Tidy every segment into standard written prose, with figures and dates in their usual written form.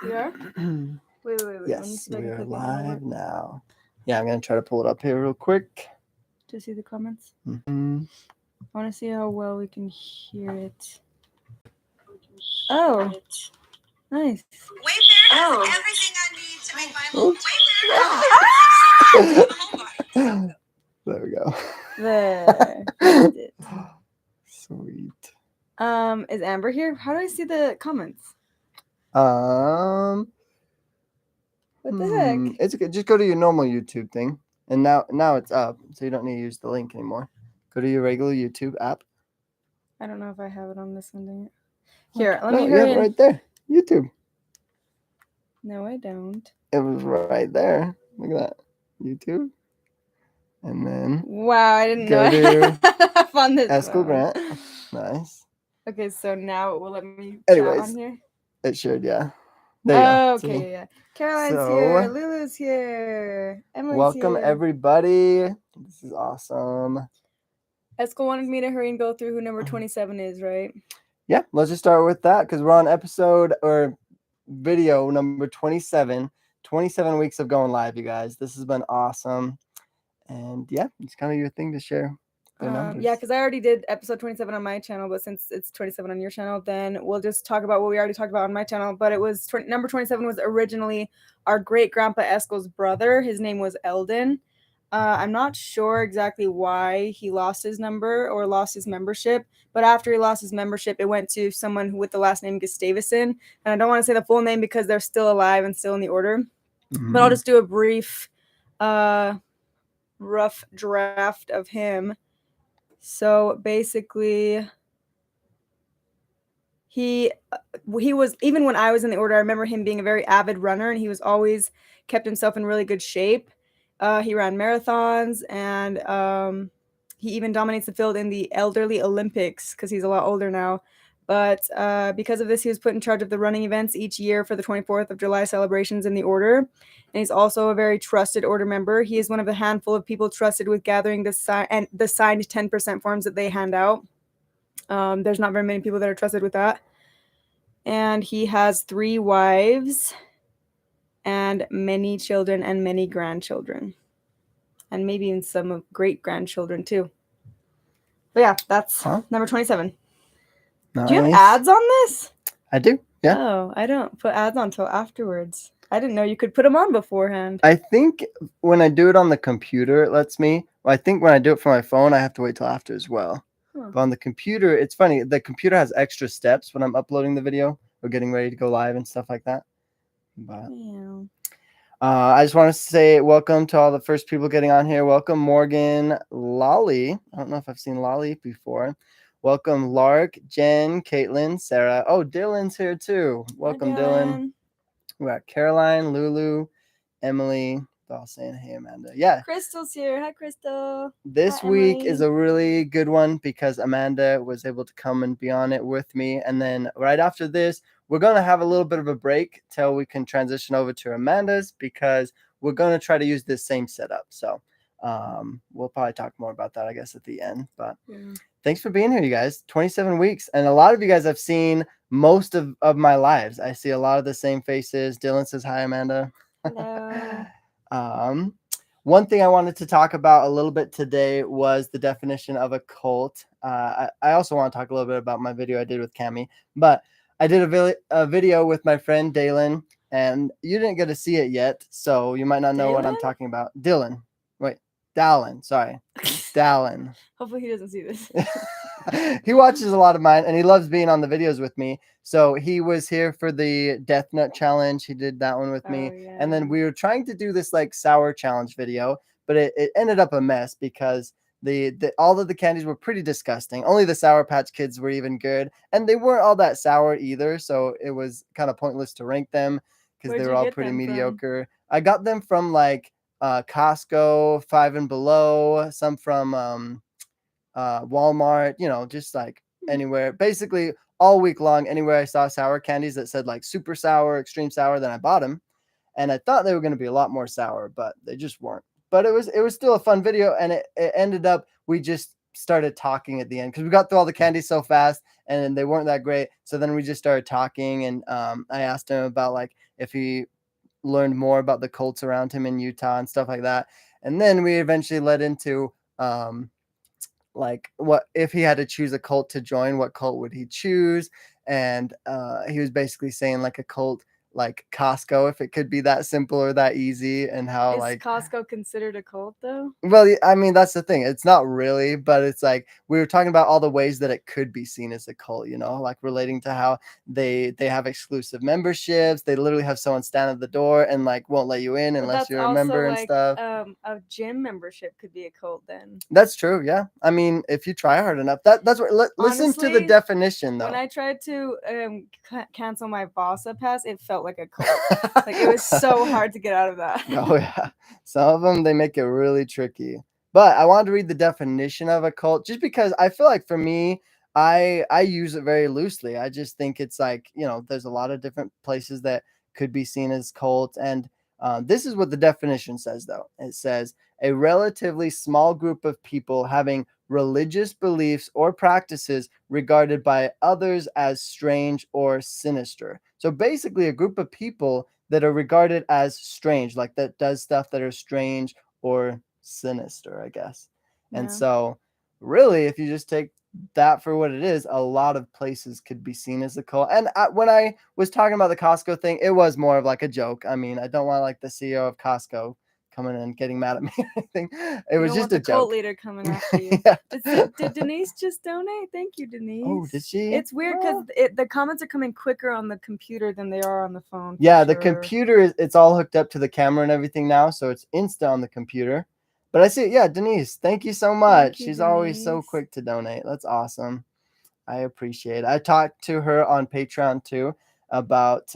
We are? Wait. Let me Yes, see if I we can are click it. live now. Yeah, I'm going to try to pull it up here real quick. To see the comments. Mm-hmm. I want to see how well we can hear it. Oh, nice. Wayfair has everything I need to make my home. Wayfair. There we go. There. Missed it. Sweet. Is Amber here? How do I see the comments? What the heck? It's okay. Just go to your normal YouTube thing, and now it's up, so you don't need to use the link anymore. Go to your regular YouTube app. I don't know if I have it on this one. Dang it. Here, let No, me you hurry have it in. right there. YouTube. No, I don't. It was right there. Look at that. YouTube. And then Wow, I didn't go know to I found this Eskel one. Grant. Nice. Okay, so now it will let me chat Anyways, on here. it should, yeah. There you go. Okay, See? yeah. Caroline's So, here. Lulu's here. Emily's welcome here. everybody. This is awesome. Eskel wanted me to hurry and go through who number 27 is, right? Yeah, let's just start with that because we're on episode or video number 27. 27 weeks of going live, you guys. This has been awesome. And yeah, it's kind of your thing to share the numbers. Yeah, because I already did episode 27 on my channel, but since it's 27 on your channel, then we'll just talk about what we already talked about on my channel. But it was number 27 was originally our great grandpa Eskel's brother. His name was Eldon. I'm not sure exactly why he lost his number or lost his membership, but after he lost his membership, it went to someone with the last name Gustavison. And I don't want to say the full name because they're still alive and still in the order. Mm-hmm. But I'll just do a brief, rough draft of him. So basically, he was, even when I was in the order, I remember him being a very avid runner, and he was always kept himself in really good shape. He ran marathons, and he even dominates the field in the elderly Olympics because he's a lot older now. But because of this, he was put in charge of the running events each year for the 24th of July celebrations in the order. And he's also a very trusted order member. He is one of the handful of people trusted with gathering the signed 10% forms that they hand out. There's not very many people that are trusted with that. And he has 3 wives and many children and many grandchildren. And maybe even some great-grandchildren too. But yeah, that's number 27. Nice. Do you have ads on this? I do, yeah. Oh, I don't put ads on until afterwards. I didn't know you could put them on beforehand. I think when I do it on the computer, it lets me. Well, I think when I do it for my phone, I have to wait till after as well. Huh. But on the computer, it's funny. The computer has extra steps when I'm uploading the video or getting ready to go live and stuff like that. But yeah. I just want to say welcome to all the first people getting on here. Welcome, Morgan, Lolly. I don't know if I've seen Lolly before. Welcome, Lark, Jen, Caitlin, Sarah. Oh, Dylan's here too. Welcome, Hi, Dylan. We got Caroline, Lulu, Emily. They're all saying, hey, Amanda. Yeah. Crystal's here. Hi, Crystal. This week is a really good one because Amanda was able to come and be on it with me. And then right after this, we're going to have a little bit of a break till we can transition over to Amanda's because we're going to try to use this same setup. So we'll probably talk more about that, I guess, at the end. But thanks for being here, you guys. 27 weeks. And a lot of you guys have seen most of my lives. I see a lot of the same faces. Dylan says, hi, Amanda. Hello. One thing I wanted to talk about a little bit today was the definition of a cult. I also want to talk a little bit about my video I did with Cami, but I did a video with my friend Dalen, and you didn't get to see it yet, so you might not know what I'm talking about. Dylan. Wait, Dallin. Sorry. Dallin. Hopefully he doesn't see this. He watches a lot of mine, and he loves being on the videos with me. So he was here for the Death Nut Challenge. He did that one with me. Yeah. And then we were trying to do this like sour challenge video, but it ended up a mess because all of the candies were pretty disgusting. Only the Sour Patch Kids were even good, and they weren't all that sour either. So it was kind of pointless to rank them because they were all pretty mediocre. I got them from like Costco, Five and Below, some from Walmart, just like anywhere. Basically all week long, anywhere I saw sour candies that said like super sour, extreme sour, then I bought them. And I thought they were going to be a lot more sour, but they just weren't. But it was still a fun video, and it ended up we just started talking at the end because we got through all the candy so fast and they weren't that great. So then we just started talking, and I asked him about like if he learned more about the cults around him in Utah and stuff like that. And then we eventually led into like what if he had to choose a cult to join, what cult would he choose? And he was basically saying like a cult like Costco, if it could be that simple or that easy, and how Is like Costco considered a cult though? well, I mean, that's the thing. It's not really, but it's like we were talking about all the ways that it could be seen as a cult, like relating to how they have exclusive memberships. They literally have someone stand at the door and like won't let you in But unless that's you're a also member and like stuff. a gym membership could be a cult then. That's true. Yeah. I mean, if you try hard enough, that's what. Listen to the Honestly, definition though. When I tried to cancel my Vasa pass, it felt like a cult. Like it was so hard to get out of that. Oh yeah, some of them they make it really tricky. But I wanted to read the definition of a cult just because I feel like for me, I use it very loosely. I just think it's like there's a lot of different places that could be seen as cults, and this is what the definition says though. It says a relatively small group of people having religious beliefs or practices regarded by others as strange or sinister. So basically, a group of people that are regarded as strange, like that does stuff that are strange or sinister, I guess. And Yeah. so, really, if you just take that for what it is, a lot of places could be seen as a cult. And when I was talking about the Costco thing, it was more of like a joke. I mean, I don't want like the CEO of Costco coming and getting mad at me or anything. It was just a the cult joke. leader coming after you. Yeah. Did Denise just donate? Thank you, Denise. Oh, did she? It's weird because the comments are coming quicker on the computer than they are on the phone. Yeah, the computer it's all hooked up to the camera and everything now, so it's Insta on the computer. But I see it. Yeah, Denise, thank you so much. She's always so quick to donate. That's awesome. I appreciate it. I talked to her on Patreon too about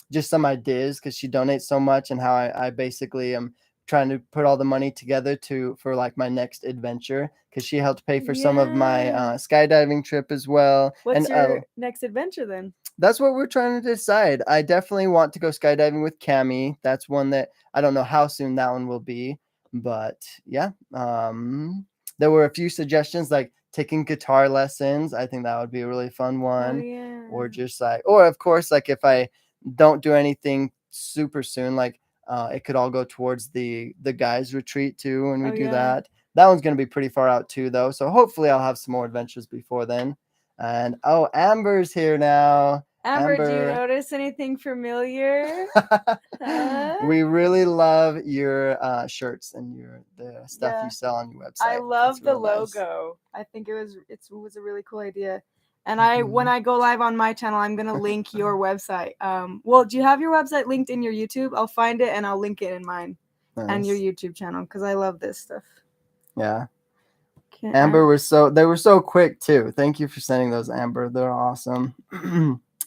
just some ideas because she donates so much, and how I basically am trying to put all the money together for like my next adventure, because she helped pay for some of my skydiving trip as well. What's your next adventure then? That's what we're trying to decide. I definitely want to go skydiving with Cami. That's one that I don't know how soon that one will be, but yeah. There were a few suggestions like taking guitar lessons. I think that would be a really fun one. Oh, yeah. Or just like, or of course, like if I don't do anything super soon, like it could all go towards the guys retreat too when we do that. That one's going to be pretty far out too though. So hopefully I'll have some more adventures before then. And Amber's here now. Amber, do you notice anything familiar? We really love your shirts and the stuff you sell on your website. I love the logo. Nice. I think it was a really cool idea. And when I go live on my channel, I'm gonna link your website. Well, do you have your website linked in your YouTube? I'll find it and I'll link it in mine and your YouTube channel because I love this stuff. Yeah. Amber they were so quick too. Thank you for sending those, Amber. They're awesome.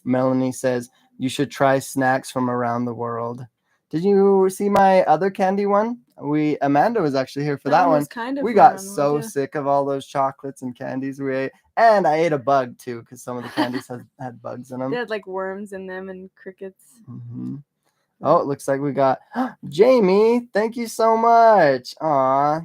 Melanie says you should try snacks from around the world. Did you see my other candy one? Amanda was actually here for that one. We got so sick of all those chocolates and candies we ate, and I ate a bug too because some of the candies had bugs in them. They had like worms in them and crickets. Mm-hmm. Oh, it looks like we got Jamie. Thank you so much. Aw.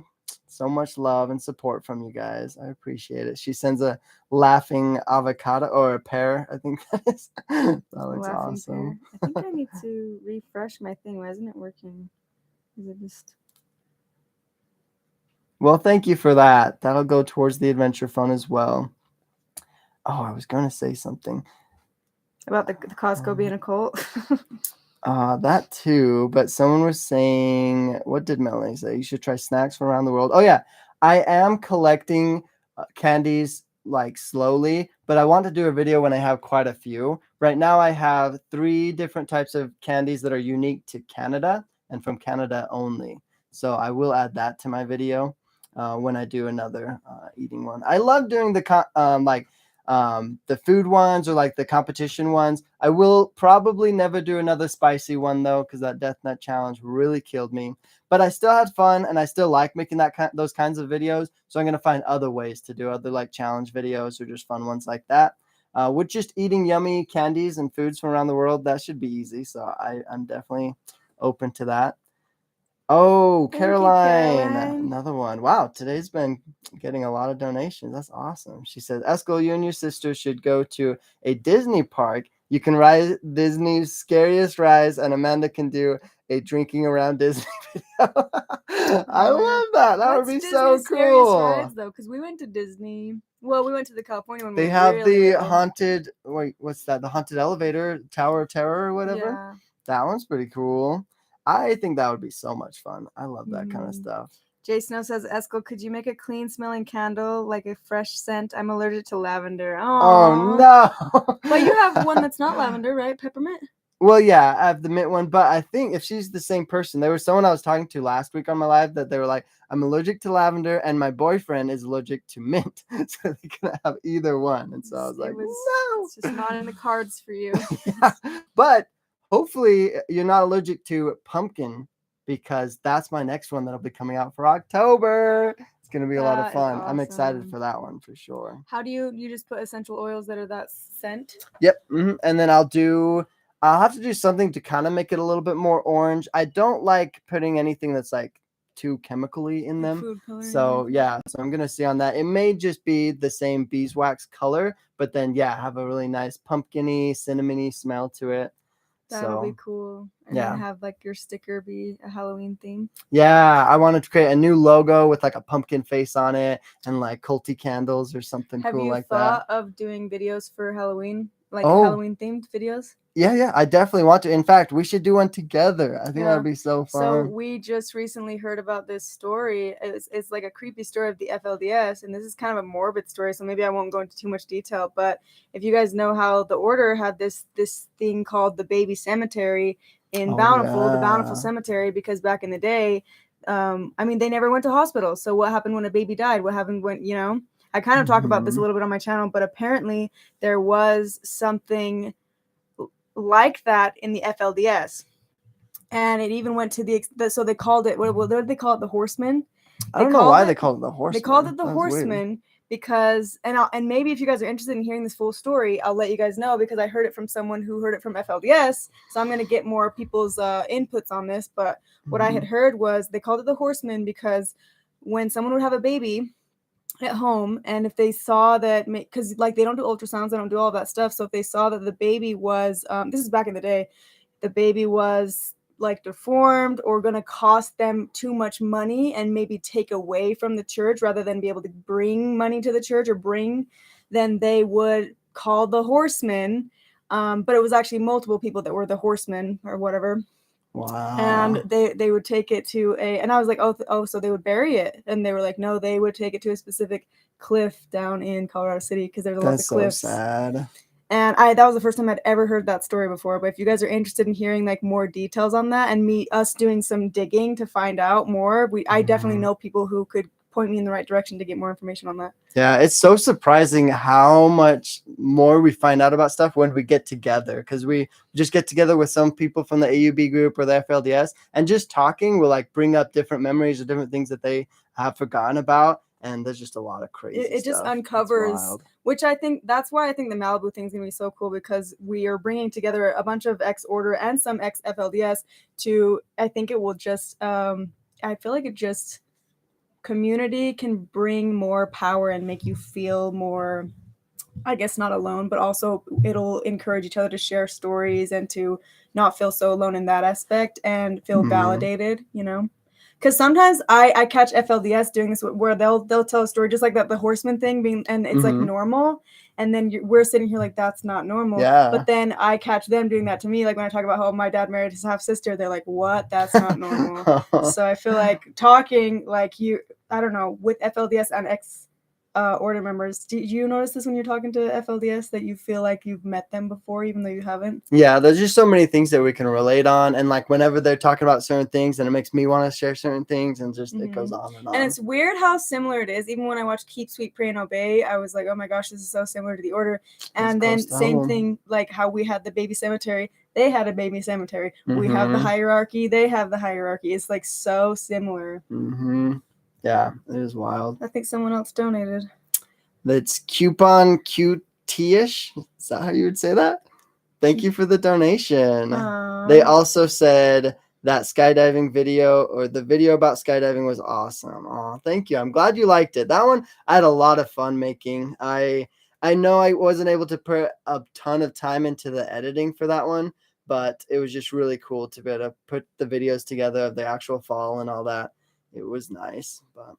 So much love and support from you guys. I appreciate it. She sends a laughing avocado or a pear. I think that is. That looks awesome. Pear. I think I need to refresh my thing. Why isn't it working? Is it just? Well, thank you for that. That'll go towards the adventure fund as well. Oh, I was going to say something about the Costco being a cult. That too, but someone was saying, what did Melanie say? You should try snacks from around the world. Oh yeah, I am collecting candies like slowly, but I want to do a video when I have quite a few. Right now I have 3 different types of candies that are unique to Canada and from Canada only. So I will add that to my video when I do another eating one. I love doing the food ones or like the competition ones. I will probably never do another spicy one though, because that Death Nut challenge really killed me. But I still had fun and I still like making those kinds of videos. So I'm going to find other ways to do other like challenge videos or just fun ones like that. With just eating yummy candies and foods from around the world, that should be easy. So I'm definitely open to that. Oh, Thank you, Caroline. Caroline. Another one. Wow, today's been getting a lot of donations. That's awesome. She says, Eskel, you and your sister should go to a Disney park. You can ride Disney's scariest rides, and Amanda can do a drinking around Disney video. I love that. That would be so Scariest cool. rides though? Because we went to Disney. Well, we went to the California one. They have the haunted. Wait, what's that? The haunted elevator, Tower of Terror, or whatever. Yeah. That one's pretty cool. I think that would be so much fun. I love that kind of stuff. Jay Snow says, Eskel, could you make a clean smelling candle, like a fresh scent? I'm allergic to lavender. Aww. Oh, no. But you have one that's not lavender, right? Peppermint? Well, yeah, I have the mint one, but I think if she's the same person, there was someone I was talking to last week on my live that they were like, I'm allergic to lavender and my boyfriend is allergic to mint. So they can have either one. And so I was like, no. It's just not in the cards for you. Yeah. But hopefully you're not allergic to pumpkin, because that's my next one that'll be coming out for October. It's going to be a lot of fun. I'm excited for that one for sure. How do you just put essential oils that are that scent? Yep. And then I'll have to do something to kind of make it a little bit more orange. I don't like putting anything that's like too chemically in them. So yeah, so I'm going to see on that. It may just be the same beeswax color, but then yeah, have a really nice pumpkin-y, cinnamony smell to it. That'll be cool. And then have like your sticker be a Halloween theme. Yeah, I wanted to create a new logo with like a pumpkin face on it and like culty candles or something cool like that. Have you thought of doing videos for Halloween? Like Halloween themed videos? Yeah, I definitely want to. In fact, we should do one together. I think that'd be so fun. So we just recently heard about this story. It's like a creepy story of the FLDS, and this is kind of a morbid story, so maybe I won't go into too much detail. But if you guys know how the order had this thing called the baby cemetery in Bountiful, the Bountiful Cemetery, because back in the day, I mean, they never went to hospitals. So what happened when a baby died? What happened when, you know? I kind of talk about this a little bit on my channel, but apparently there was something like that in the FLDS, and it even went to so they called it, what did they call it, the Horsemen? I don't know why they called it the Horsemen. They called it the Horsemen because, and maybe if you guys are interested in hearing this full story, I'll let you guys know, because I heard it from someone who heard it from FLDS, so I'm going to get more people's inputs on this. But what I had heard was they called it the Horsemen because when someone would have a baby at home, and if they saw that, because like they don't do ultrasounds, they don't do all that stuff, so if they saw that the baby was this is back in the day, the baby was like deformed or gonna cost them too much money and maybe take away from the church rather than be able to bring money to the church then they would call the Horsemen, but it was actually multiple people that were the Horsemen or whatever. Wow. And they would take it to and I was like, oh, so they would bury it? And they were like, no, they would take it to a specific cliff down in Colorado City, because there's a lot of cliffs. So sad. And that was the first time I'd ever heard that story before. But if you guys are interested in hearing like more details on that and us doing some digging to find out more, I definitely know people who could point me in the right direction to get more information on that. Yeah, it's so surprising how much more we find out about stuff when we get together, because we just get together with some people from the AUB group or the FLDS, and just talking will like bring up different memories or different things that they have forgotten about. And there's just a lot of crazy stuff. It just uncovers, which I think that's why I think the Malibu thing is going to be so cool, because we are bringing together a bunch of ex-Order and some ex-FLDS I think it will just, I feel like it just, community can bring more power and make you feel more, I guess, not alone, but also it'll encourage each other to share stories and to not feel so alone in that aspect and feel validated, you know? Because sometimes I catch FLDS doing this where they'll tell a story just like that, the Horseman thing being, and it's like normal, and then we're sitting here like that's not normal. Yeah. But then I catch them doing that to me, like when I talk about how my dad married his half sister, they're like, "What? That's not normal." So I feel like talking like I don't know, with FLDS and Order members. Do you notice this when you're talking to FLDS, that you feel like you've met them before, even though you haven't? Yeah, there's just so many things that we can relate on. And like whenever they're talking about certain things, and it makes me want to share certain things, and just it goes on and on. And it's weird how similar it is. Even when I watched Keep Sweet, Pray and Obey, I was like, oh my gosh, this is so similar to the Order. And then same thing, like how we had the baby cemetery. They had a baby cemetery. We have the hierarchy. They have the hierarchy. It's like so similar. Yeah, it is wild. I think someone else donated. That's Coupon QT-ish. Is that how you would say that? Thank you for the donation. They also said that skydiving video, or the video about skydiving, was awesome. Oh, thank you. I'm glad you liked it. That one I had a lot of fun making. I know I wasn't able to put a ton of time into the editing for that one, but it was just really cool to be able to put the videos together of the actual fall and all that. It was nice, but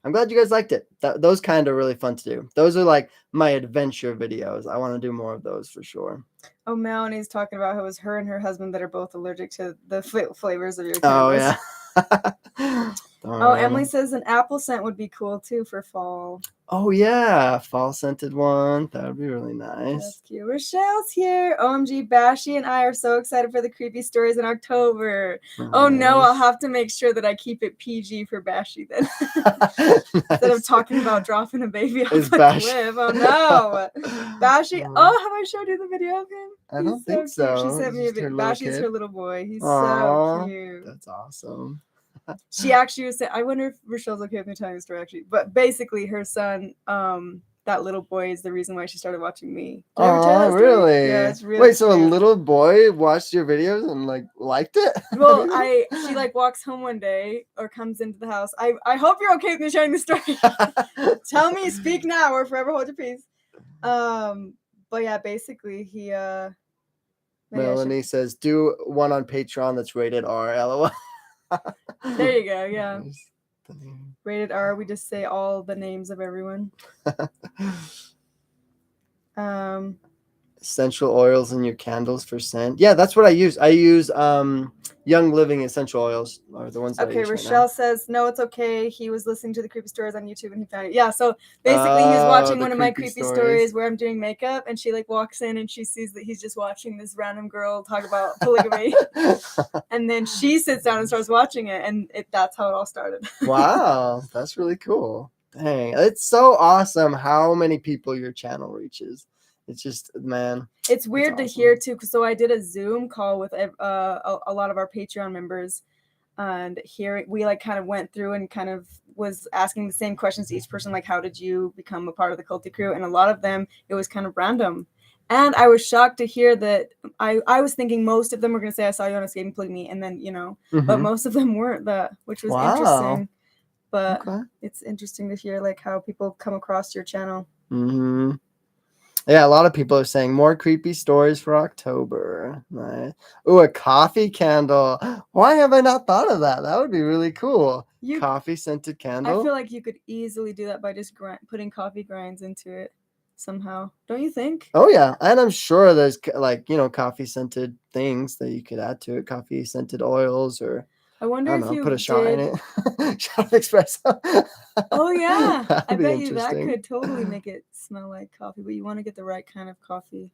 I'm glad you guys liked it. Those kind are really fun to do. Those are like my adventure videos. I want to do more of those for sure. Oh, Melanie's talking about how it was her and her husband that are both allergic to the flavors of your Oh, candles. yeah. Oh, Emily says an apple scent would be cool too for fall. Oh, yeah. Fall scented one. That would be really nice. That's cute. Rochelle's here. OMG, Bashy and I are so excited for the creepy stories in October. Nice. Oh, no. I'll have to make sure that I keep it PG for Bashy then. Nice. Instead of talking about dropping a baby off a cliff. Oh, no. Bashy. Oh, have I showed you the video of him? I don't think so. She sent me a video. Bashy's her little boy. He's so cute. That's awesome. She actually was saying, I wonder if Rochelle's okay with me telling the story actually, but basically her son, that little boy is the reason why she started watching me. Oh, really? Yeah, it's really Wait, so cute. A little boy watched your videos and like liked it? Well, she like walks home one day or comes into the house. I hope you're okay with me sharing the story. Tell me, speak now or forever hold your peace. But yeah, basically he Melanie says do one on Patreon that's rated R. LOL. There you go. Yeah. Rated R. We just say all the names of everyone. Essential oils in your candles for scent. Yeah, that's what I use. I use Young Living essential oils are the ones that I use Rochelle says no, it's okay. He was listening to the creepy stories on YouTube and he found it. Yeah, so basically he's watching one of my creepy stories where I'm doing makeup and she like walks in and she sees that he's just watching this random girl talk about polygamy. And then she sits down and starts watching it and that's how it all started. Wow, that's really cool. Dang, it's so awesome how many people your channel reaches. It's just, man. It's weird to hear too. So I did a Zoom call with a lot of our Patreon members, and here we like kind of went through and kind of was asking the same questions to each person, like how did you become a part of the culty crew? And a lot of them, it was kind of random. And I was shocked to hear that I was thinking most of them were going to say I saw you on Escaping Polygamy, and then but most of them weren't that, which was interesting. But it's interesting to hear like how people come across your channel. Mm-hmm. Yeah, a lot of people are saying more creepy stories for October. Nice. Ooh, a coffee candle. Why have I not thought of that? That would be really cool. Coffee scented candle. I feel like you could easily do that by just putting coffee grinds into it somehow. Don't you think? Oh, yeah. And I'm sure there's like, coffee scented things that you could add to it. Coffee scented oils or... I wonder if you put a shot in it. Shot of espresso. Oh yeah, I bet you that could totally make it smell like coffee, but you want to get the right kind of coffee.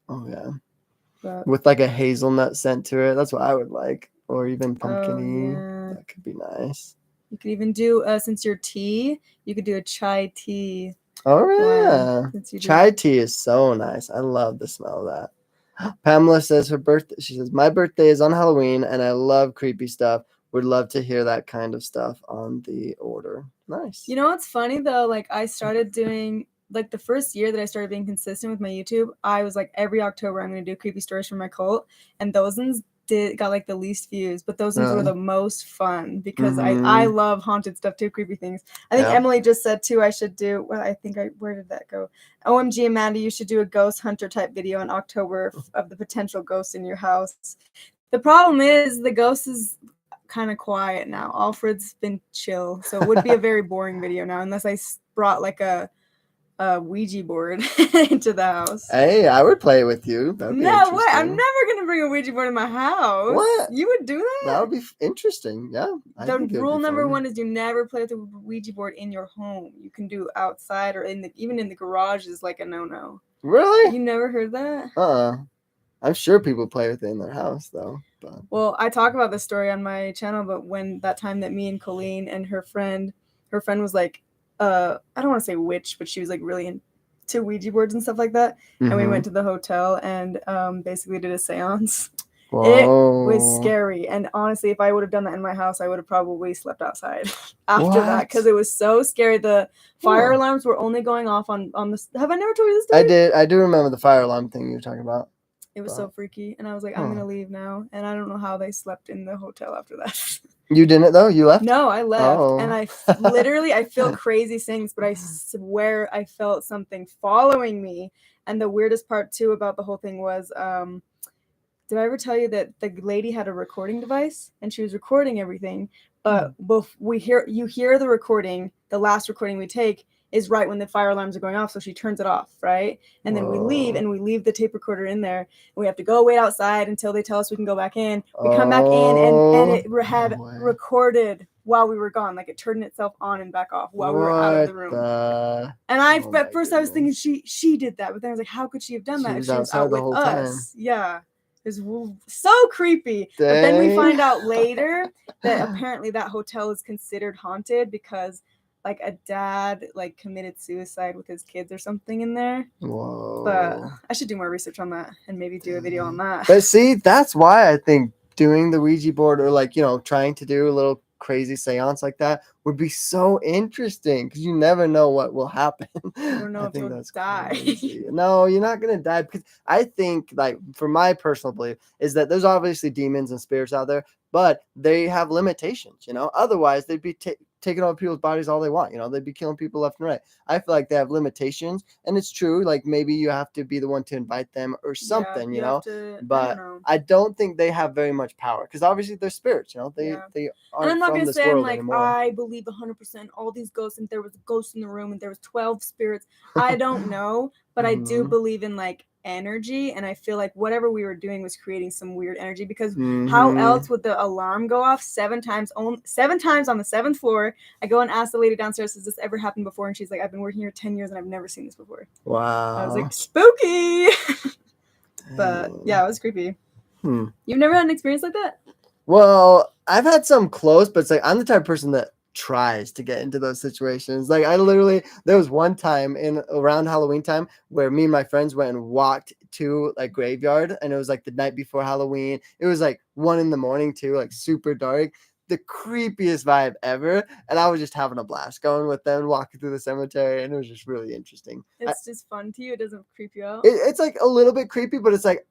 Oh yeah, with like a hazelnut scent to it. That's what I would like, or even pumpkin-y. Yeah. That could be nice. You could even do since your tea, you could do a chai tea. Oh yeah, chai tea is so nice. I love the smell of that. Pamela says her birthday. She says my birthday is on Halloween, and I love creepy stuff. Would love to hear that kind of stuff on the order. Nice. You know what's funny though? Like I started doing like the first year that I started being consistent with my YouTube. I was like every October I'm going to do creepy stories from my cult, and those ones got like the least views, but those ones were the most fun because I love haunted stuff too, creepy things. I think Emily just said too I should do where did that go? OMG Amanda, you should do a ghost hunter type video in October of the potential ghosts in your house. The problem is the ghost is kind of quiet now. Alfred's been chill, so it would be a very boring video now unless I brought like a Ouija board into the house. Hey, I would play with you. That'd be no way! I'm never gonna bring a Ouija board in my house. What? You would do that? That would be interesting. Yeah. The rule number one is you never play with the Ouija board in your home. You can do outside or even in the garage is like a no-no. Really? You never heard that? I'm sure people play with it in their house though. But... Well, I talk about this story on my channel, but when that time that me and Colleen and her friend was like, I don't want to say witch, but she was like really into Ouija boards and stuff like that. And we went to the hotel and basically did a seance. Whoa. It was scary. And honestly, if I would have done that in my house, I would have probably slept outside after that because it was so scary. The fire alarms were only going off on the... Have I never told you this story? I do remember the fire alarm thing you were talking about. It was so freaky, and I was like, I'm gonna leave now, and I don't know how they slept in the hotel after that. You didn't though? You left? No, I left, Oh. and I literally, I feel crazy things, but I swear I felt something following me. And the weirdest part too about the whole thing was, did I ever tell you that the lady had a recording device and she was recording everything? But you hear the recording, the last recording we take is right when the fire alarms are going off, so she turns it off, right? And then we leave the tape recorder in there. And we have to go wait outside until they tell us we can go back in. We come back in, and it had recorded while we were gone, like it turned itself on and back off while we were out of the room. And at first I was thinking she did that, but then I was like, how could she have done that if she was out with us? Yeah. It was so creepy. Dang. But then we find out later that apparently that hotel is considered haunted because like a dad like committed suicide with his kids or something in there. Whoa. But I should do more research on that and maybe do a video on that. But see, that's why I think doing the Ouija board or like, trying to do a little crazy seance like that would be so interesting because you never know what will happen. I don't know if you'll die. No, you're not gonna die, because I think, like, for my personal belief is that there's obviously demons and spirits out there, but they have limitations. Otherwise they'd be taking over people's bodies all they want. They'd be killing people left and right. I feel like they have limitations, and it's true. Like maybe you have to be the one to invite them or something, but I don't think they have very much power because obviously they're spirits, they aren't. And I'm not gonna say I'm like anymore. I believe 100% all these ghosts, and there was a ghost in the room and there was 12 spirits. I don't know, but I do believe in like energy, and I feel like whatever we were doing was creating some weird energy because how else would the alarm go off 7 times on the 7th floor? I go and ask the lady downstairs, has this ever happened before? And she's like, I've been working here 10 years and I've never seen this before. Wow. I was like, spooky. But yeah, it was creepy. You've never had an experience like that? Well, I've had some close, but it's like I'm the type of person that tries to get into those situations. Like there was one time around Halloween time where me and my friends went and walked to like graveyard, and it was like the night before Halloween. It was like 1 a.m. too, like super dark. The creepiest vibe ever, and I was just having a blast going with them, walking through the cemetery, and it was just really interesting. It's just fun to you. It doesn't creep you out. It's like a little bit creepy, but it's like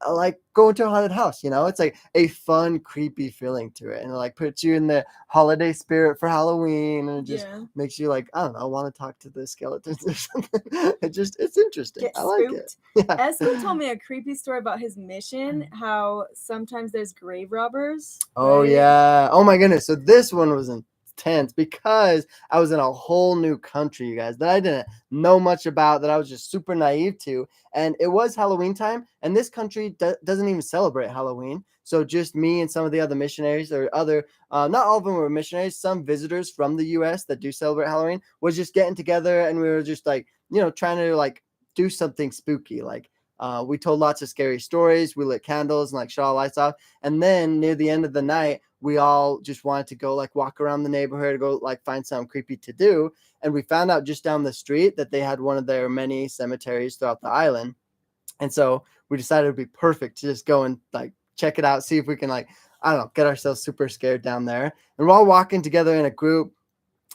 going to a haunted house. It's like a fun, creepy feeling to it, and it like puts you in the holiday spirit for Halloween, and it just makes you like, I don't know, want to talk to the skeletons or something. It's interesting. I like it. Yeah. Eskel told me a creepy story about his mission, how sometimes there's grave robbers. Oh, right? Yeah. Oh my goodness. So this one was intense because I was in a whole new country, you guys, that I didn't know much about, that I was just super naive to. And it was Halloween time, and this country doesn't even celebrate Halloween. So just me and some of the other missionaries, or other, not all of them were missionaries, some visitors from the US that do celebrate Halloween, was just getting together, and we were just like, trying to like do something spooky. Like we told lots of scary stories, we lit candles and like shut all lights off. And then near the end of the night, we all just wanted to go like walk around the neighborhood, go like find something creepy to do. And we found out just down the street that they had one of their many cemeteries throughout the island. And so we decided it would be perfect to just go and like check it out, see if we can like, I don't know, get ourselves super scared down there. And we're all walking together in a group,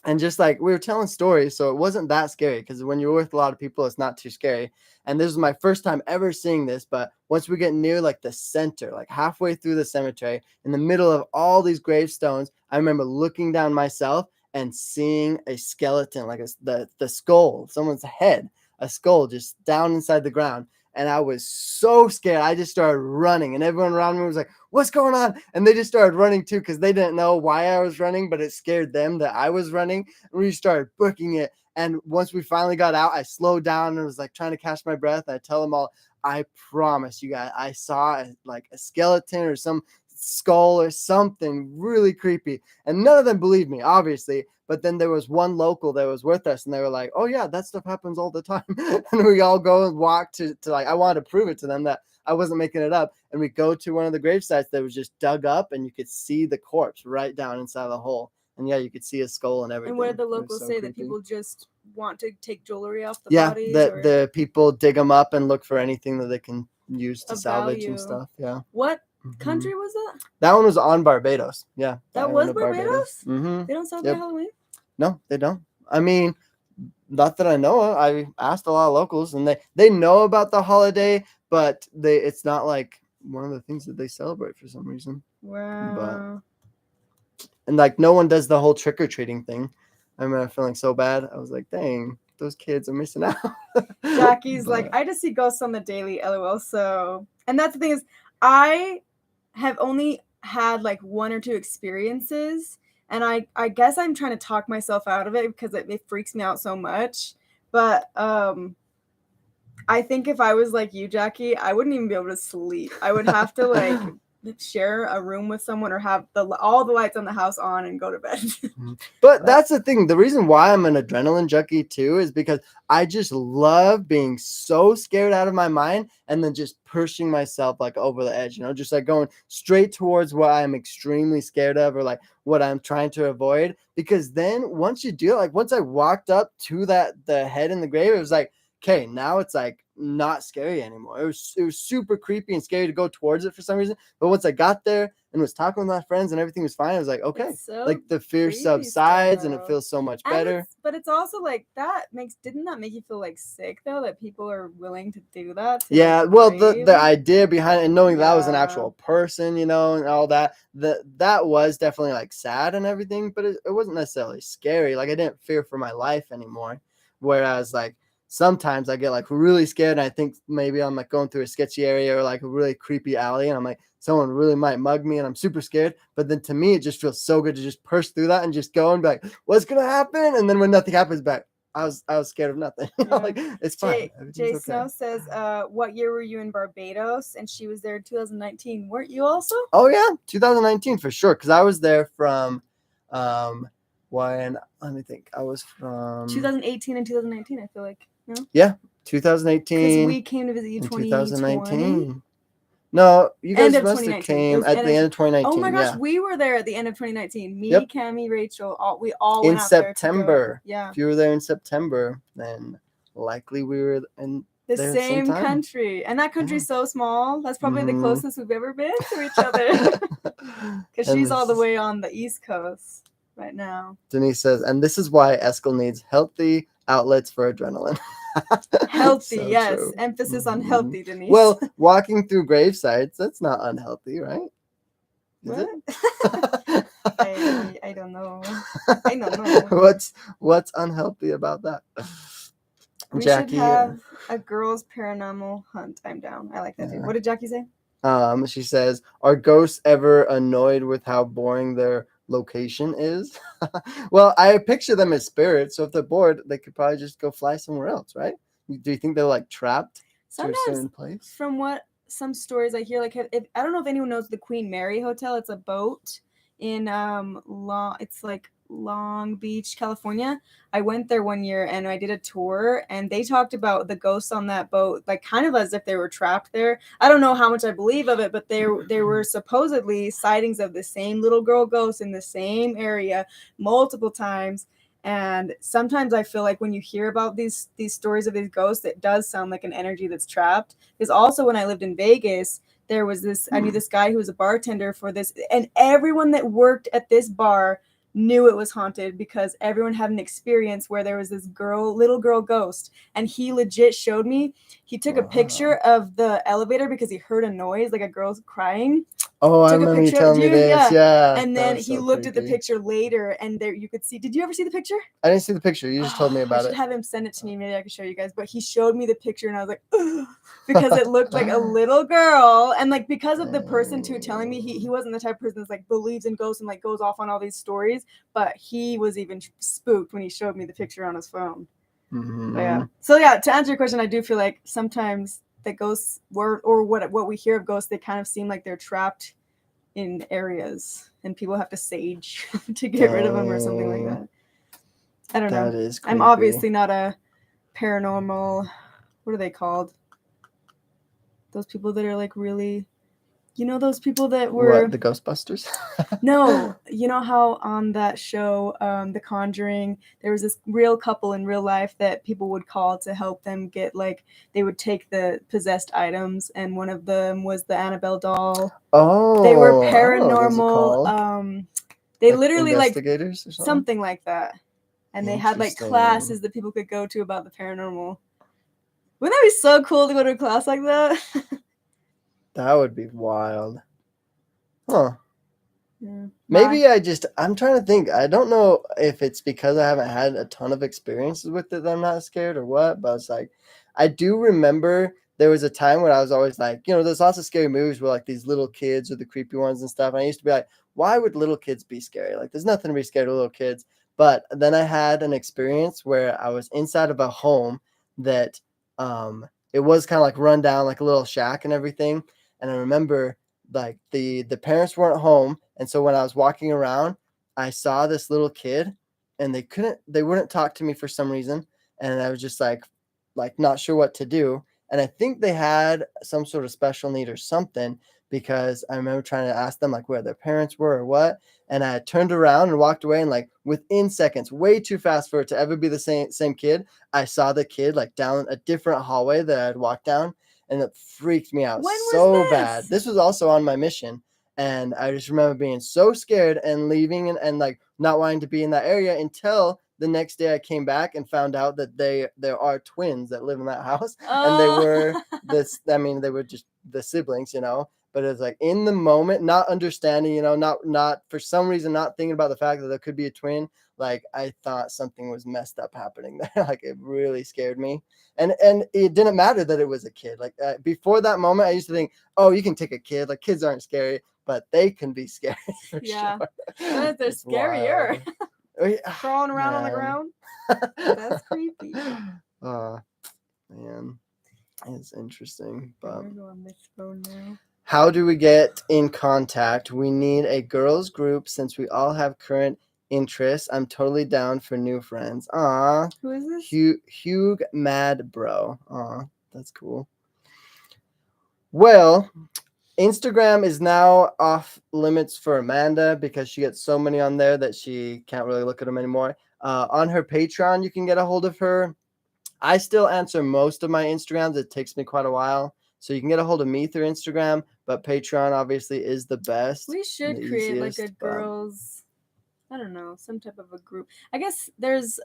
and just like we were telling stories, so it wasn't that scary, because when you're with a lot of people, it's not too scary. And this was my first time ever seeing this, but once we get near like the center, like halfway through the cemetery, in the middle of all these gravestones, I remember looking down myself and seeing a skeleton, like the skull, someone's head, a skull just down inside the ground. And I was so scared. I just started running, and everyone around me was like, what's going on? And they just started running too, because they didn't know why I was running, but it scared them that I was running. And we started booking it. And once we finally got out, I slowed down and was like trying to catch my breath. I tell them all, I promise you guys, I saw like a skeleton or some skull or something really creepy. And none of them believed me, obviously. But then there was one local that was with us, and they were like, oh yeah, that stuff happens all the time. And we all go and walk to like, I wanted to prove it to them that I wasn't making it up. And we go to one of the grave sites that was just dug up, and you could see the corpse right down inside the hole. And yeah, you could see a skull and everything. And what did the locals say? Creepy. That people just want to take jewelry off the bodies? Yeah, the people dig them up and look for anything that they can use to salvage and stuff. Yeah. What country was that? That one was on Barbados. Yeah. That was Barbados? Mm-hmm. They don't celebrate Halloween? No, they don't. I mean, Not that I know of. I asked a lot of locals, and they know about the holiday, but it's not like one of the things that they celebrate for some reason. Wow. And like no one does the whole trick or treating thing. I remember feeling so bad. I was like, dang, those kids are missing out. Jackie's like, I just see ghosts on the daily, LOL. So, and that's the thing is, I have only had like one or two experiences, and I guess I'm trying to talk myself out of it because it freaks me out so much. But I think if I was like you, Jackie, I wouldn't even be able to sleep. I would have to like share a room with someone or have all the lights on the house on and go to bed. But that's the thing. The reason why I'm an adrenaline junkie too is because I just love being so scared out of my mind and then just pushing myself like over the edge, just like going straight towards what I'm extremely scared of or like what I'm trying to avoid. Because then once you do it, like once I walked up to the head in the grave, it was like, okay, now it's like not scary anymore. It was super creepy and scary to go towards it for some reason. But once I got there and was talking with my friends and everything was fine, I was like, okay, so like the fear subsides and it feels so much better. But it's also like didn't that make you feel like sick though, that people are willing to do that? Yeah, well, the idea behind it and knowing that was an actual person, and all that was definitely like sad and everything, but it wasn't necessarily scary. Like I didn't fear for my life anymore. Whereas like sometimes I get like really scared and I think maybe I'm like going through a sketchy area or like a really creepy alley and I'm like, someone really might mug me and I'm super scared. But then to me, it just feels so good to just push through that and just go and be like, what's going to happen? And then when nothing happens back, I was scared of nothing. Like it's fine. Jay Snow says, what year were you in Barbados? And she was there in 2019. Weren't you also? Oh yeah, 2019 for sure. Because I was there from when, let me think, I was from 2018 and 2019. I feel like. No? Yeah, 2018. Because we came to visit you 2019. No, you guys must have came at the end of 2019. Oh my gosh, we were there at the end of 2019. Me, Cammie, Rachel, we all in went out September. There yeah. If you were there in September, then likely we were in the same country. And that country's so small. That's probably the closest we've ever been to each other. Because she's all the way on the East Coast right now. Denise says, and this is why Eskel needs healthy outlets for adrenaline. Healthy, so yes. True. Emphasis on healthy, Denise. Well, walking through grave sites, that's not unhealthy, right? Is it? I don't know. I don't know. What's unhealthy about that? We Jackie, should have a girls' paranormal hunt. I'm down. I like that too. What did Jackie say? She says, are ghosts ever annoyed with how boring their location is? Well, I picture them as spirits, so if they're bored, they could probably just go fly somewhere else, right? Do you think they're like trapped to a certain place? From what some stories I hear, like if I don't know if anyone knows the Queen Mary Hotel. It's a boat in it's like Long Beach, California. I went there one year and I did a tour, and they talked about the ghosts on that boat, like kind of as if they were trapped there. I don't know how much I believe of it, but there were supposedly sightings of the same little girl ghost in the same area multiple times. And sometimes I feel like when you hear about these stories of these ghosts, it does sound like an energy that's trapped. Because also when I lived in Vegas, there was I knew this guy who was a bartender for this, and everyone that worked at this bar knew it was haunted because everyone had an experience where there was this little girl ghost, and he legit showed me. He took a picture of the elevator because he heard a noise, like a girl's crying. Oh, I remember you telling me this. Yeah. And then he looked at the picture later, and there you could see. Did you ever see the picture? I didn't see the picture. You just told me about it. I should have him send it to me. Maybe I could show you guys. But he showed me the picture, and I was like, ugh, because it looked like a little girl, and like because of the person too telling me, he wasn't the type of person that's like believes in ghosts and like goes off on all these stories. But he was even spooked when he showed me the picture on his phone. Mm-hmm. Yeah. So yeah, to answer your question, I do feel like sometimes the ghosts or what we hear of ghosts, they kind of seem like they're trapped in areas and people have to sage to get rid of them or something like that. I don't know. That is creepy. I'm obviously not a paranormal. What are they called? Those people that are like really, those people that were what, the Ghostbusters? No, you know how on that show, The Conjuring, there was this real couple in real life that people would call to help them get they would take the possessed items, and one of them was the Annabelle doll. Oh, they were paranormal. They like literally investigators or something like that. and they had like Interesting. classes that people could go to about the paranormal. Wouldn't that be so cool to go to a class like that? That would be wild. Huh. Yeah. Maybe I'm trying to think. I don't know if it's because I haven't had a ton of experiences with it that I'm not scared or what, but it's like, I do remember there was a time when I was always like, there's lots of scary movies where like these little kids are the creepy ones and stuff. And I used to be like, why would little kids be scary? Like, there's nothing to be scared of little kids. But then I had an experience where I was inside of a home that it was kind of like run down, like a little shack and everything. And I remember like the parents weren't home, and so when I was walking around, I saw this little kid, and they wouldn't talk to me for some reason, and I was just like not sure what to do. And I think they had some sort of special need or something, because I remember trying to ask them like where their parents were or what, and I turned around and walked away, and like within seconds, way too fast for it to ever be the same kid, I saw the kid like down a different hallway that I'd walked down, and it freaked me out so bad. This was also on my mission, and I just remember being so scared and leaving and like not wanting to be in that area until the next day I came back and found out that there are twins that live in that house. And they were they were just the siblings, but it was like in the moment, not understanding, not for some reason, not thinking about the fact that there could be a twin. Like I thought something was messed up happening there. Like it really scared me. And it didn't matter that it was a kid. Like before that moment, I used to think, oh, you can take a kid. Like kids aren't scary, but they can be scary for sure. They're It's scarier. Crawling around on the ground. That's creepy. Oh, man. It's interesting. But I'm gonna go on this phone now. How do we get in contact? We need a girls group since we all have current interests. I'm totally down for new friends. Aw. Who is this? Hugh Mad Bro. Aw, that's cool. Well, Instagram is now off limits for Amanda because she gets so many on there that she can't really look at them anymore. On her Patreon, you can get a hold of her. I still answer most of my Instagrams. It takes me quite a while. So you can get a hold of me through Instagram, but Patreon obviously is the best. We should create like a girls, I don't know, some type of a group. I guess there's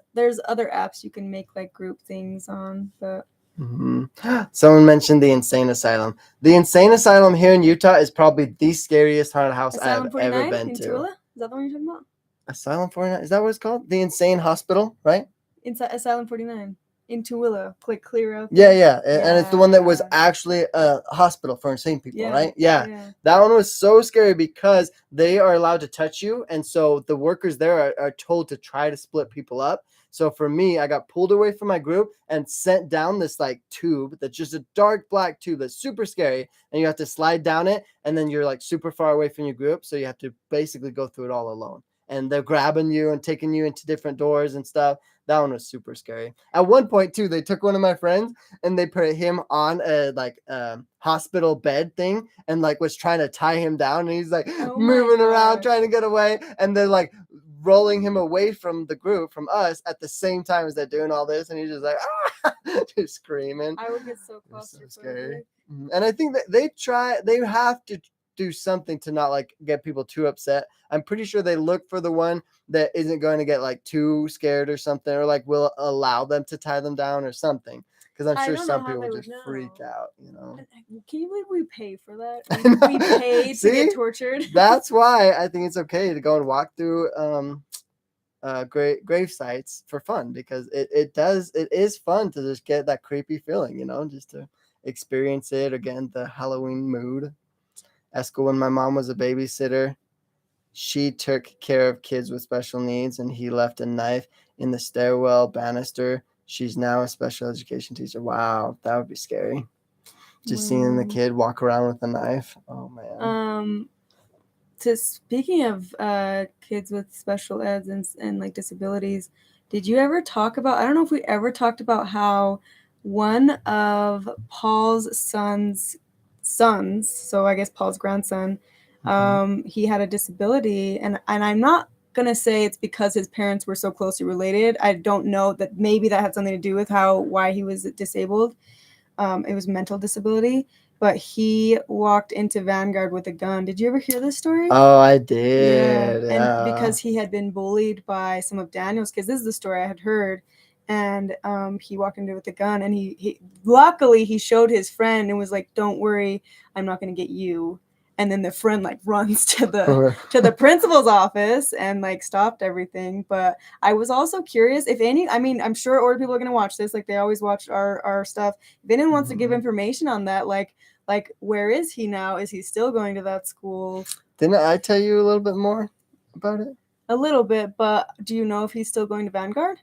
other apps you can make like group things on, but Someone mentioned the Insane Asylum. The Insane Asylum here in Utah is probably the scariest haunted house I've ever been in to. Tooele? Is that the one you're talking about? Asylum 49? Is that what it's called? The Insane Hospital, right? Inside Asylum 49 in Tooele. Click clear out. Yeah. And it's the one that was actually a hospital for insane people, right? Yeah. That one was so scary because they are allowed to touch you. And so the workers there are told to try to split people up. So for me, I got pulled away from my group and sent down this like tube that's just a dark black tube that's super scary. And you have to slide down it. And then you're like super far away from your group. So you have to basically go through it all alone. And they're grabbing you and taking you into different doors and stuff. That one was super scary. At one point too, they took one of my friends and they put him on a hospital bed thing and like was trying to tie him down, and he's like moving around trying to get away, and they're like rolling him away from the group, from us, at the same time as they're doing all this, and he's just like just screaming. I would get so close. So scary. And I think that they have to do something to not like get people too upset. I'm pretty sure they look for the one that isn't going to get like too scared or something, or like will allow them to tie them down or something. Because I'm sure some people would just freak out, Can you believe we pay for that? We pay to get tortured. That's why I think it's okay to go and walk through grave sites for fun, because it is fun to just get that creepy feeling, just to experience it, or get in the Halloween mood. Eskel, when my mom was a babysitter, she took care of kids with special needs, and he left a knife in the stairwell banister. She's now a special education teacher. Wow, that would be scary. Just seeing the kid walk around with a knife. Oh man. Speaking of kids with special eds and like disabilities, did you ever talk about? I don't know if we ever talked about how one of Paul's sons, so I guess Paul's grandson, he had a disability, and I'm not gonna say it's because his parents were so closely related. I don't know, that maybe that had something to do with why he was disabled. It was mental disability, but he walked into Vanguard with a gun. Did you ever hear this story? Oh, I did. Yeah. And because he had been bullied by some of Daniel's kids, this is the story I had heard. And he walked into it with a gun, and he luckily he showed his friend and was like, "Don't worry, I'm not going to get you." And then the friend like runs to the principal's office and like stopped everything. But I was also curious if any, I mean, I'm sure older people are going to watch this, like they always watch our stuff. If anyone wants to give information on that, like where is he now? Is he still going to that school? Didn't I tell you a little bit more about it? A little bit, but do you know if he's still going to Vanguard?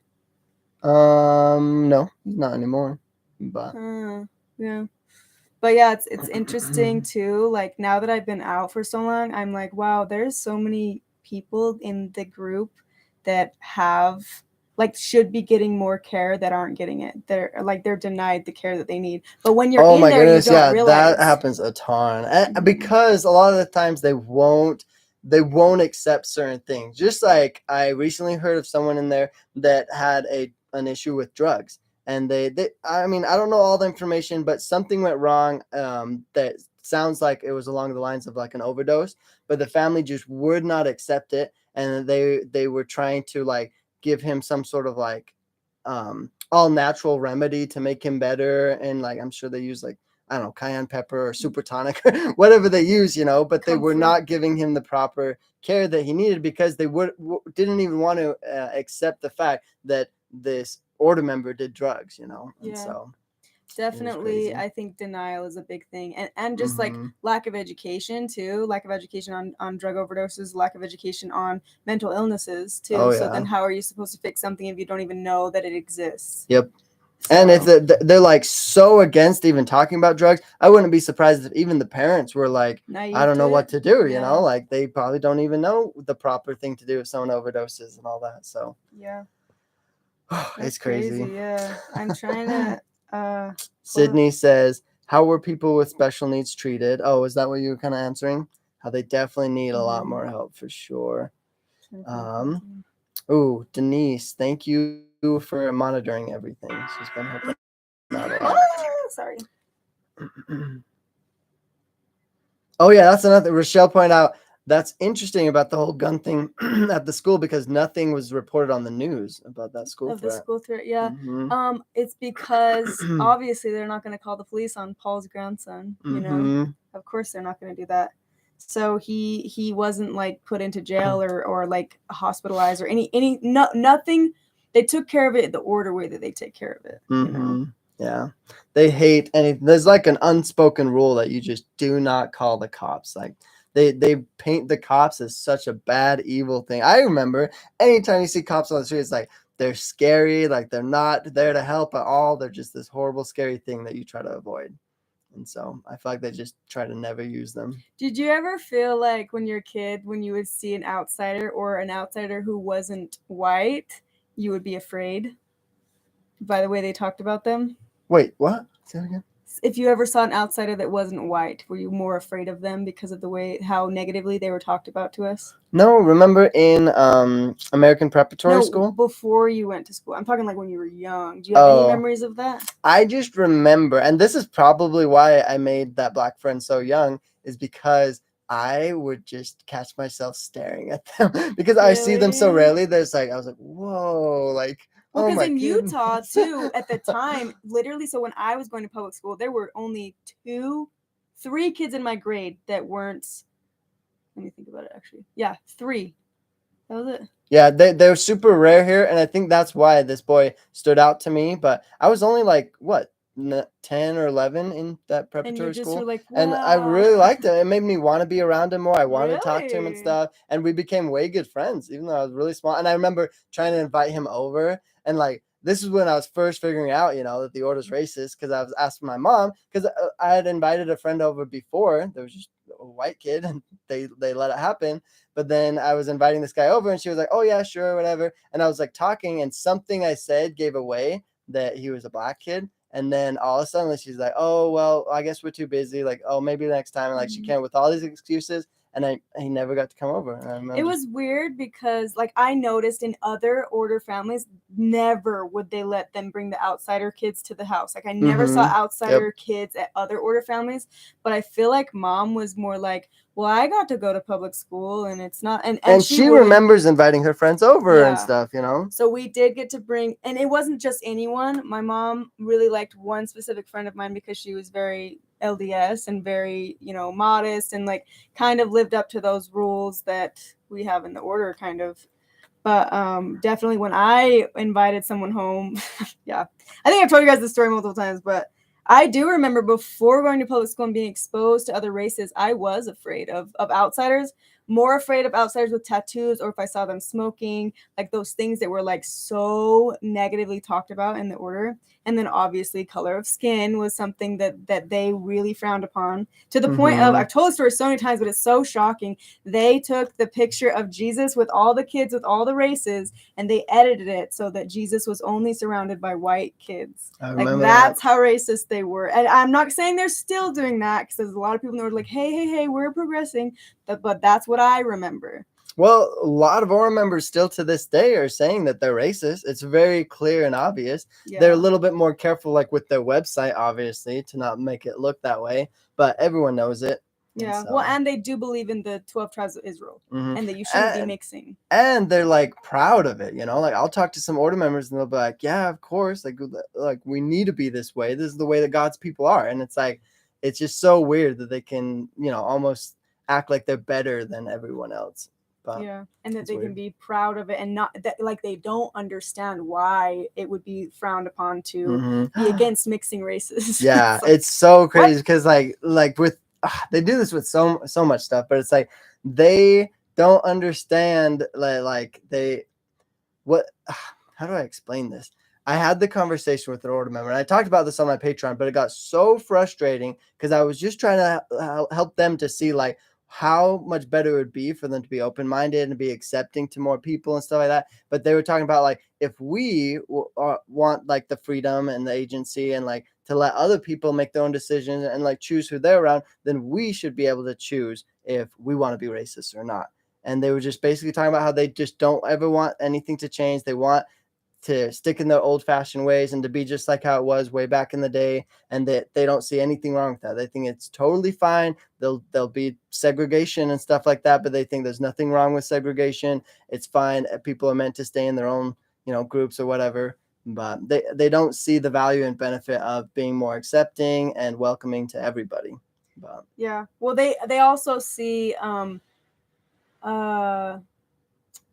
No, not anymore. But yeah. But yeah, it's interesting too. Like now that I've been out for so long, I'm like, wow, there's so many people in the group that have like should be getting more care that aren't getting it. They're denied the care that they need. But when you're in there, you don't realize. That happens a ton. Because a lot of the times they won't accept certain things. Just like I recently heard of someone in there that had an issue with drugs. And they I mean, I don't know all the information, but something went wrong that sounds like it was along the lines of like an overdose, but the family just would not accept it. And they were trying to like give him some sort of like all natural remedy to make him better. And like, I'm sure they use like, I don't know, cayenne pepper or super tonic or whatever they use, but they were not giving him the proper care that he needed because they didn't even want to accept the fact that this order member did drugs, and so definitely I think denial is a big thing, and just like lack of education too, lack of education on drug overdoses, lack of education on mental illnesses too. So then how are you supposed to fix something if you don't even know that it exists? Yep. So. And if they're like so against even talking about drugs, I wouldn't be surprised if even the parents were like, I don't know what to do, like they probably don't even know the proper thing to do if someone overdoses and all that. So it's crazy. Yeah, I'm trying to Sydney says, how were people with special needs treated? Oh, is that what you were kind of answering? How they definitely need a lot more help for sure. Denise, thank you for monitoring everything. She's been helping out a lot. Sorry. Oh yeah, that's another. Rochelle pointed out that's interesting about the whole gun thing at the school because nothing was reported on the news about that school threat. The school threat, yeah. It's because obviously they're not going to call the police on Paul's grandson. Of course they're not going to do that. So he wasn't like put into jail or like hospitalized or nothing. They took care of it the order way that they take care of it. Yeah, they hate anything. There's like an unspoken rule that you just do not call the cops. Like they paint the cops as such a bad, evil thing. I remember anytime you see cops on the street, it's like they're scary, like they're not there to help at all. They're just this horrible, scary thing that you try to avoid. And so I feel like they just try to never use them. Did you ever feel like when you're a kid, when you would see an outsider or an outsider who wasn't white, you would be afraid by the way they talked about them? Wait, what? Say that again. If you ever saw an outsider that wasn't white, were you more afraid of them because of the way how negatively they were talked about to us? No, remember in American Preparatory School? Before you went to school. I'm talking like when you were young. Do you have any memories of that? I just remember, and this is probably why I made that black friend so young, is because I would just catch myself staring at them because I see them so rarely. There's like, I was like, whoa, like. Well, because in Utah, too, at the time, literally, so when I was going to public school, there were only 3 kids in my grade that weren't, let me think about it, actually. Yeah, 3. That was it. Yeah, they're super rare here, and I think that's why this boy stood out to me, but I was only like, what, 10 or 11 in that preparatory school, like, wow. And I really liked it. It made me want to be around him more. I wanted to talk to him and stuff, and we became way good friends, even though I was really small. And I remember trying to invite him over, and like this is when I was first figuring out, that the order's racist, because I was asking my mom, because I had invited a friend over before. There was just a white kid, and they let it happen. But then I was inviting this guy over, and she was like, "Oh yeah, sure, whatever." And I was like talking, and something I said gave away that he was a black kid. And then all of a sudden she's like, "Oh, well, I guess we're too busy. Like, oh, maybe next time." And like she came with all these excuses. and he never got to come over. And it was weird because like I noticed in other order families, never would they let them bring the outsider kids to the house. Like I never saw outsider kids at other order families, but I feel like mom was more like, well, I got to go to public school and it's not, and she remembers inviting her friends over and stuff, you know? So we did get to bring, and it wasn't just anyone. My mom really liked one specific friend of mine because she was very LDS and very, you know, modest and like kind of lived up to those rules that we have in the order kind of. But definitely when I invited someone home, yeah, I think I've told you guys this story multiple times, but I do remember before going to public school and being exposed to other races, I was afraid of outsiders, more afraid of outsiders with tattoos, or if I saw them smoking, like those things that were like so negatively talked about in the order. And then obviously color of skin was something that they really frowned upon, to the point of, I've told the story so many times, but it's so shocking. They took the picture of Jesus with all the kids with all the races and they edited it so that Jesus was only surrounded by white kids. Like that's how racist they were. And I'm not saying they're still doing that, because there's a lot of people that were like, hey, we're progressing, but that's what I remember. Well, a lot of Aura members still to this day are saying that they're racist. It's very clear and obvious. Yeah. They're a little bit more careful, like with their website, obviously, to not make it look that way. But everyone knows it. Yeah. Well, and they do believe in the 12 tribes of Israel, and that you shouldn't be mixing. And they're like proud of it, you know. Like I'll talk to some order members, and they'll be like, "Yeah, of course. Like we need to be this way. This is the way that God's people are." And it's like, it's just so weird that they can, you know, almost act like they're better than everyone else. But yeah, and that they can be proud of it, and not that like they don't understand why it would be frowned upon to be against mixing races. Yeah, it's, like, it's so crazy because like with they do this with so much stuff, but it's like they don't understand like they what how do I explain this? I had the conversation with an order member, and I talked about this on my Patreon, but it got so frustrating because I was just trying to help them to see like how much better it would be for them to be open-minded and be accepting to more people and stuff like that. But they were talking about like, if we want like the freedom and the agency and like to let other people make their own decisions and like choose who they're around, then we should be able to choose if we want to be racist or not. And they were just basically talking about how they just don't ever want anything to change. They want to stick in their old-fashioned ways and to be just like how it was way back in the day, and that they don't see anything wrong with that. They think it's totally fine. There'll be segregation and stuff like that, but they think there's nothing wrong with segregation. It's fine. People are meant to stay in their own, you know, groups or whatever, but they don't see the value and benefit of being more accepting and welcoming to everybody. But yeah, well, they also see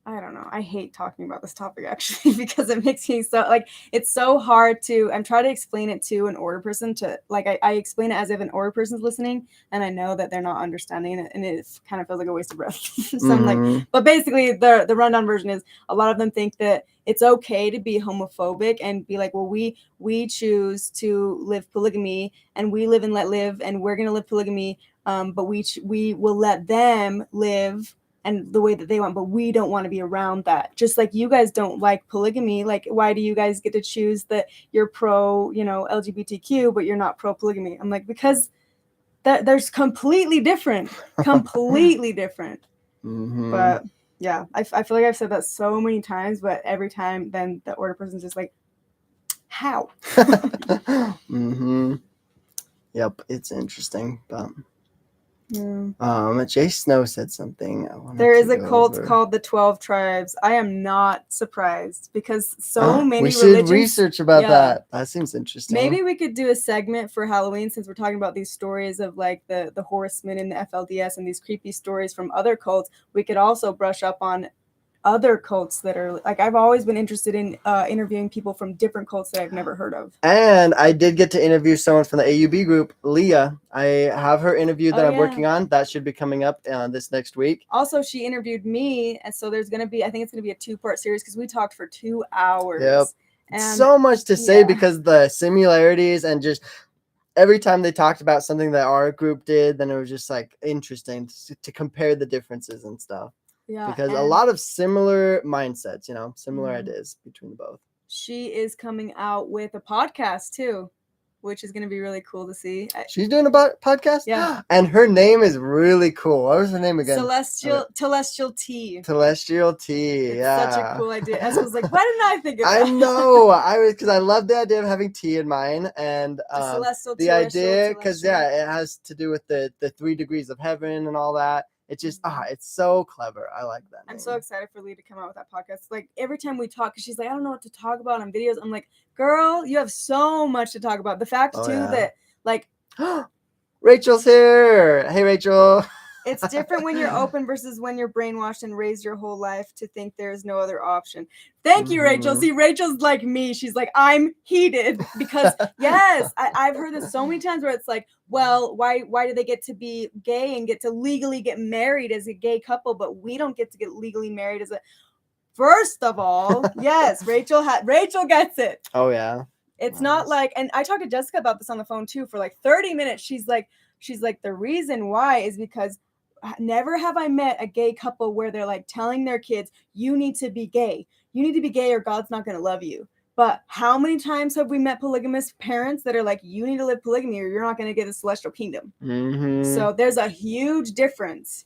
I don't know. I hate talking about this topic actually because it makes me so like, it's so hard to, I'm trying to explain it to an order person to like, I explain it as if an order person's listening and I know that they're not understanding it and it kind of feels like a waste of breath. So I'm like, but basically the rundown version is a lot of them think that it's okay to be homophobic and be like, well, we choose to live polygamy and we live and let live and we're going to live polygamy. But we will let them live and the way that they want, but we don't want to be around that. Just like you guys don't like polygamy. Like, why do you guys get to choose that you're pro, you know, LGBTQ, but you're not pro polygamy? I'm like, because there's completely different. But yeah, I feel like I've said that so many times, but every time then the order person's just like, how? Yep, it's interesting, but Jay Snow said something. There is a cult called the 12 Tribes. I am not surprised because so many we should research about that. That seems interesting. Maybe we could do a segment for Halloween since we're talking about these stories of like the horsemen in the FLDS and these creepy stories from other cults. We could also brush up on other cults that are like, I've always been interested in interviewing people from different cults that I've never heard of. And I did get to interview someone from the AUB group, Leah. I have her interview that I'm working on. That should be coming up this next week. Also, she interviewed me, and so there's going to be, I think it's going to be a 2-part series because we talked for 2 hours. Yep. And so much to say because the similarities and just every time they talked about something that our group did, then it was just like interesting to compare the differences and stuff. Yeah, because a lot of similar mindsets, you know, similar ideas between both. She is coming out with a podcast too which is going to be really cool to see. She's doing a podcast? Yeah. And her name is really cool. What was her name again? Telestial T. Telestial T. It's yeah. such a cool idea. Eskel's like, why didn't I think of that? I know. Because I love the idea of having T in mine, and the idea, because it has to do with the 3 degrees of heaven and all that. It's just it's so clever. I like that. I'm so excited for Lee to come out with that podcast. Like every time we talk, because she's like, I don't know what to talk about on videos. I'm like, girl, you have so much to talk about. The fact that like Rachel's here. Hey, Rachel. It's different when you're open versus when you're brainwashed and raised your whole life to think there's no other option. Thank you, Rachel. See, Rachel's like me. She's like, I'm heated because yes, I've heard this so many times where it's like, well, why do they get to be gay and get to legally get married as a gay couple, but we don't get to get legally married as a. First of all, yes, Rachel gets it. Oh yeah. It's not like, and I talked to Jessica about this on the phone too for like 30 minutes. She's like, the reason why is because never have I met a gay couple where they're like telling their kids, you need to be gay. You need to be gay or God's not going to love you. But how many times have we met polygamous parents that are like, you need to live polygamy or you're not going to get the celestial kingdom. So there's a huge difference.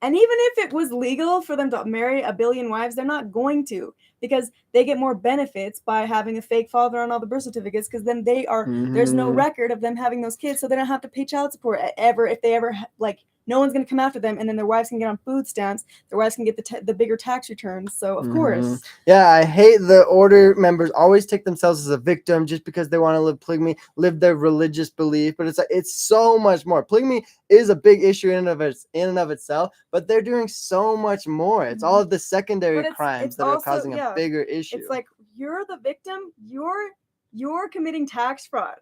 And even if it was legal for them to marry a billion wives, they're not going to, because they get more benefits by having a fake father on all the birth certificates, because then there's no record of them having those kids, so they don't have to pay child support ever if they ever like. No one's going to come after them, and then their wives can get on food stamps. Their wives can get the bigger tax returns. So, of course. Yeah, I hate the order members always take themselves as a victim just because they want to live polygamy, live their religious belief. But it's like it's so much more. Polygamy is a big issue in and of itself, but they're doing so much more. It's all of the secondary crimes that are causing a bigger issue. It's like you're the victim. You're committing tax fraud.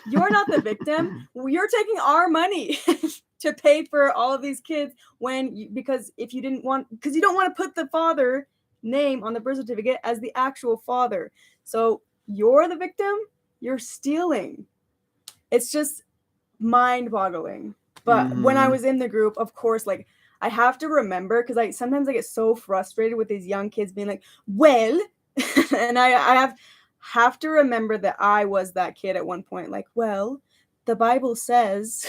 You're not the victim. You're taking our money. To pay for all of these kids because you don't want to put the father name on the birth certificate as the actual father. So you're the victim, you're stealing. It's just mind-boggling. But when I was in the group, of course, like I have to remember, because sometimes I get so frustrated with these young kids being like, well, and I have to remember that I was that kid at one point, like, well, the Bible says.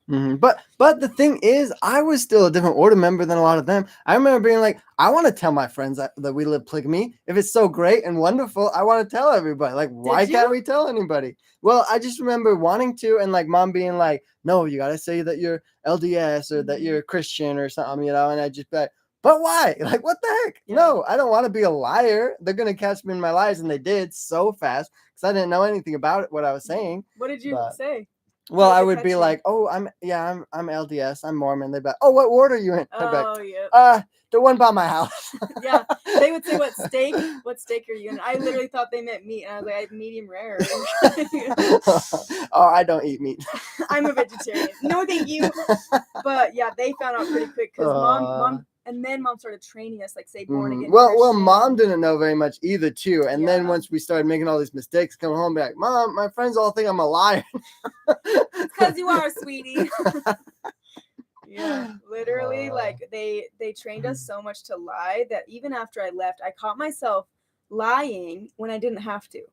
But the thing is, I was still a different order member than a lot of them. I remember being like, I want to tell my friends that we live polygamy. If it's so great and wonderful, I want to tell everybody. Like, why can't we tell anybody? Well, I just remember wanting to, and like mom being like, no, you got to say that you're LDS or that you're a Christian or something, and I just be like, but why? Like, what the heck? Yeah. No, I don't want to be a liar. They're going to catch me in my lies. And they did so fast because I didn't know anything about what I was saying. What did you say? Well, I would be like, oh, I'm LDS, I'm Mormon. They'd be like, oh, what ward are you in? The one by my house. Yeah, they would say, what steak are you in? I literally thought they meant meat, and I was like, I have medium rare. Oh, I don't eat meat. I'm a vegetarian. No, thank you. But yeah, they found out pretty quick because mom. And then mom started training us, like, say, born again. Well, mom didn't know very much either, too. And then once we started making all these mistakes, come home, be like, Mom, my friends all think I'm a liar. It's because you are, sweetie. Yeah, literally, like, they trained us so much to lie that even after I left, I caught myself lying when I didn't have to.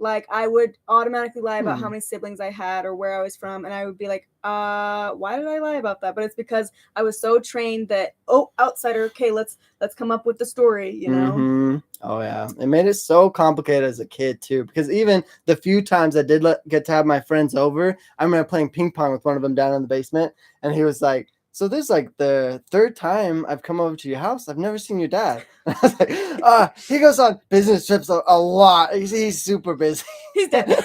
Like, I would automatically lie about how many siblings I had or where I was from, and I would be like, why did I lie about that? But it's because I was so trained that, outsider, okay, let's come up with the story, you know? Oh, yeah. It made it so complicated as a kid, too, because even the few times I did get to have my friends over, I remember playing ping pong with one of them down in the basement, and he was like, so this is like the third time I've come over to your house. I've never seen your dad. I was like, he goes on business trips a lot. He's super busy. He's dead.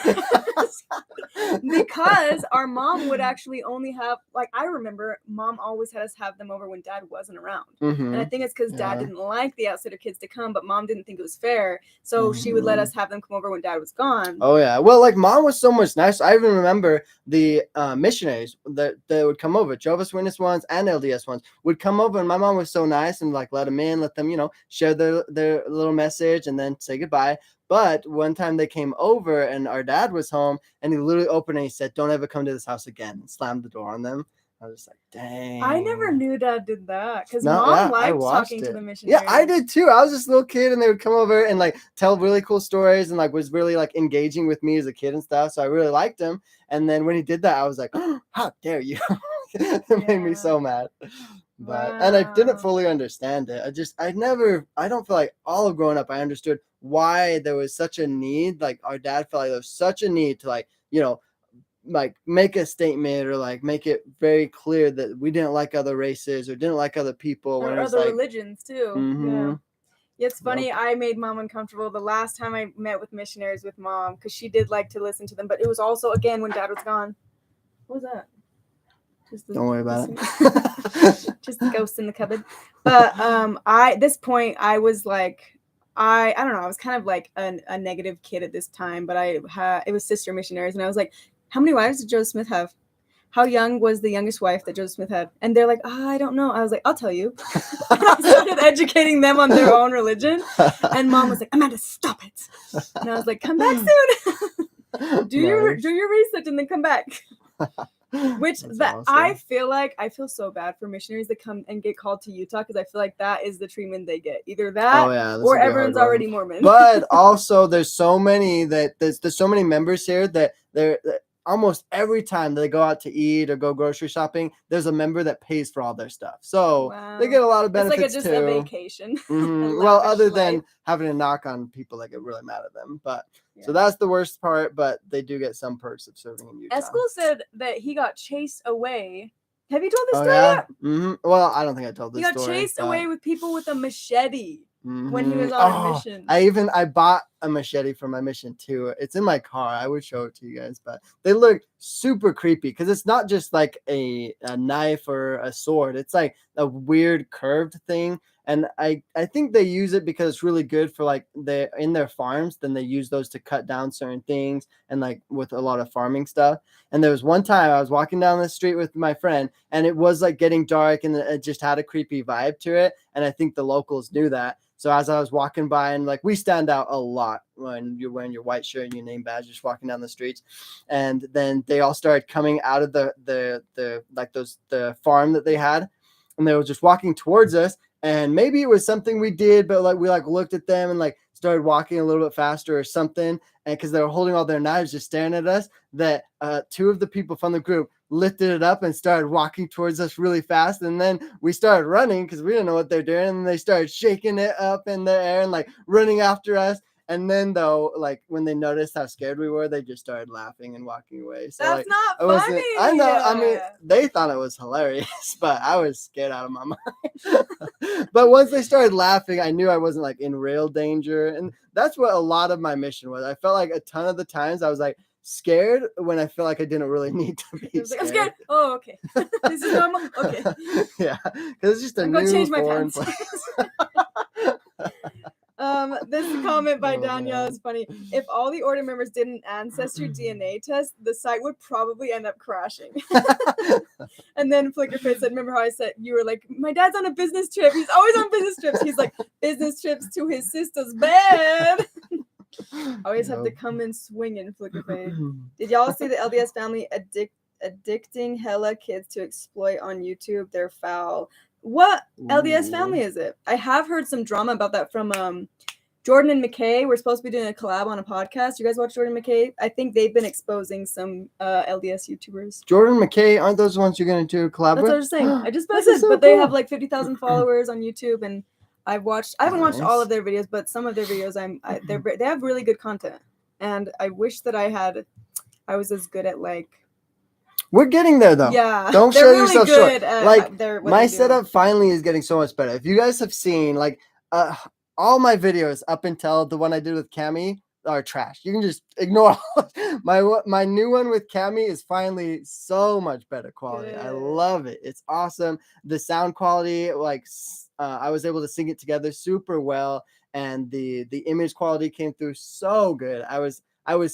Because our mom would actually only have, like, I remember mom always had us have them over when dad wasn't around. And I think it's because dad didn't like the outsider kids to come, but mom didn't think it was fair. So she would let us have them come over when dad was gone. Oh, yeah. Well, like, mom was so much nice. I even remember the missionaries that would come over, Jehovah's Witness ones and LDS ones would come over, and my mom was so nice and like let them in, let them, share their little message and then say goodbye. But one time they came over and our dad was home, and he literally opened and he said, don't ever come to this house again, and slammed the door on them. I was just like, dang. I never knew Dad did that because No, Mom yeah, I liked watched talking it. to the missionaries. Yeah, I did too. I was just a little kid, and they would come over and like tell really cool stories, and like was really like engaging with me as a kid and stuff. So I really liked him. And then when he did that, I was like, oh, how dare you? It made me so mad. But and I didn't Wow. fully understand it. I don't feel like all of growing up I understood why there was such a need. Like our dad felt like there was such a need to like, like make a statement or like make it very clear that we didn't like other races or didn't like other people. When Or it was other like, religions too. mm-hmm. Yeah. It's funny. I made Mom uncomfortable the last time I met with missionaries with Mom because she did like to listen to them, but it was also again when Dad was gone. What was that? Don't worry about it. Just the ghost in the cupboard. But at this point I was like, I don't know. I was kind of like a negative kid at this time, but it was sister missionaries, and I was like, how many wives did Joseph Smith have? How young was the youngest wife that Joseph Smith had? And they're like, I don't know. I was like, I'll tell you. And I started educating them on their own religion. And Mom was like, Amanda, stop it. And I was like, come back soon. do your research and then come back. Which awesome. I feel so bad for missionaries that come and get called to Utah because I feel like that is the treatment they get. Either that or everyone's already Mormon. But also there's so many there's so many members here that they're almost every time they go out to eat or go grocery shopping, there's a member that pays for all their stuff. So they get a lot of benefits. It's like just a vacation. Mm-hmm. Well, other than having to knock on people that get really mad at them. But so that's the worst part, but they do get some perks of serving in Utah. Eskel said that he got chased away. Have you told this story yet? Mm-hmm. Well, I don't think I told this story. He got chased away with people with a machete. When he was on a mission. I bought a machete for my mission too. It's in my car. I would show it to you guys, but they look super creepy because it's not just like a knife or a sword. It's like a weird curved thing. And I think they use it because it's really good for like in their farms. Then they use those to cut down certain things and like with a lot of farming stuff. And there was one time I was walking down the street with my friend and it was like getting dark and it just had a creepy vibe to it. And I think the locals knew that. So as I was walking by, and like we stand out a lot when you're wearing your white shirt and your name badge, just walking down the streets, and then they all started coming out of the farm that they had, and they were just walking towards us. And maybe it was something we did, but like we like looked at them and like started walking a little bit faster or something. And because they were holding all their knives, just staring at us, that two of the people from the group lifted it up and started walking towards us really fast. And then we started running because we didn't know what they're doing. And they started shaking it up in the air and like running after us. And then though, like when they noticed how scared we were, they just started laughing and walking away. So that's like, not funny. I know. I mean, they thought it was hilarious, but I was scared out of my mind. But once they started laughing, I knew I wasn't like in real danger. And that's what a lot of my mission was. I felt like a ton of the times I was like scared when I feel like I didn't really need to be scared. I'm scared. Oh, okay. This is normal. Okay. Yeah, because it's just a new change my foreign pants. place. This comment by Danielle is funny. If all the order members did an ancestry DNA test, the site would probably end up crashing. And then Flickerface said, remember how I said you were like, my dad's on a business trip. He's always on business trips. He's like, business trips to his sister's bed. Always have to come and swing in Flickerface. Did y'all see the LDS family addicting hella kids to exploit on YouTube? They're foul. What LDS family is it? I have heard some drama about that from Jordan and McKay. We're supposed to be doing a collab on a podcast. You guys watch Jordan and McKay? I think they've been exposing some LDS YouTubers. Jordan and McKay, aren't those the ones you're going to do a collab with? That's what I was saying. I just posted, so but cool. They have like 50,000 followers on YouTube, and I haven't watched all of their videos, but some of their videos they have really good content, and I wish that I was as good at like. We're getting there though. Yeah, don't show really yourself short. Like my setup finally is getting so much better. If you guys have seen like all my videos up until the one I did with Cami are trash. You can just ignore my new one with Cami is finally so much better quality. Good. I love it. It's awesome. The sound quality, like I was able to sing it together super well, and the image quality came through so good. I was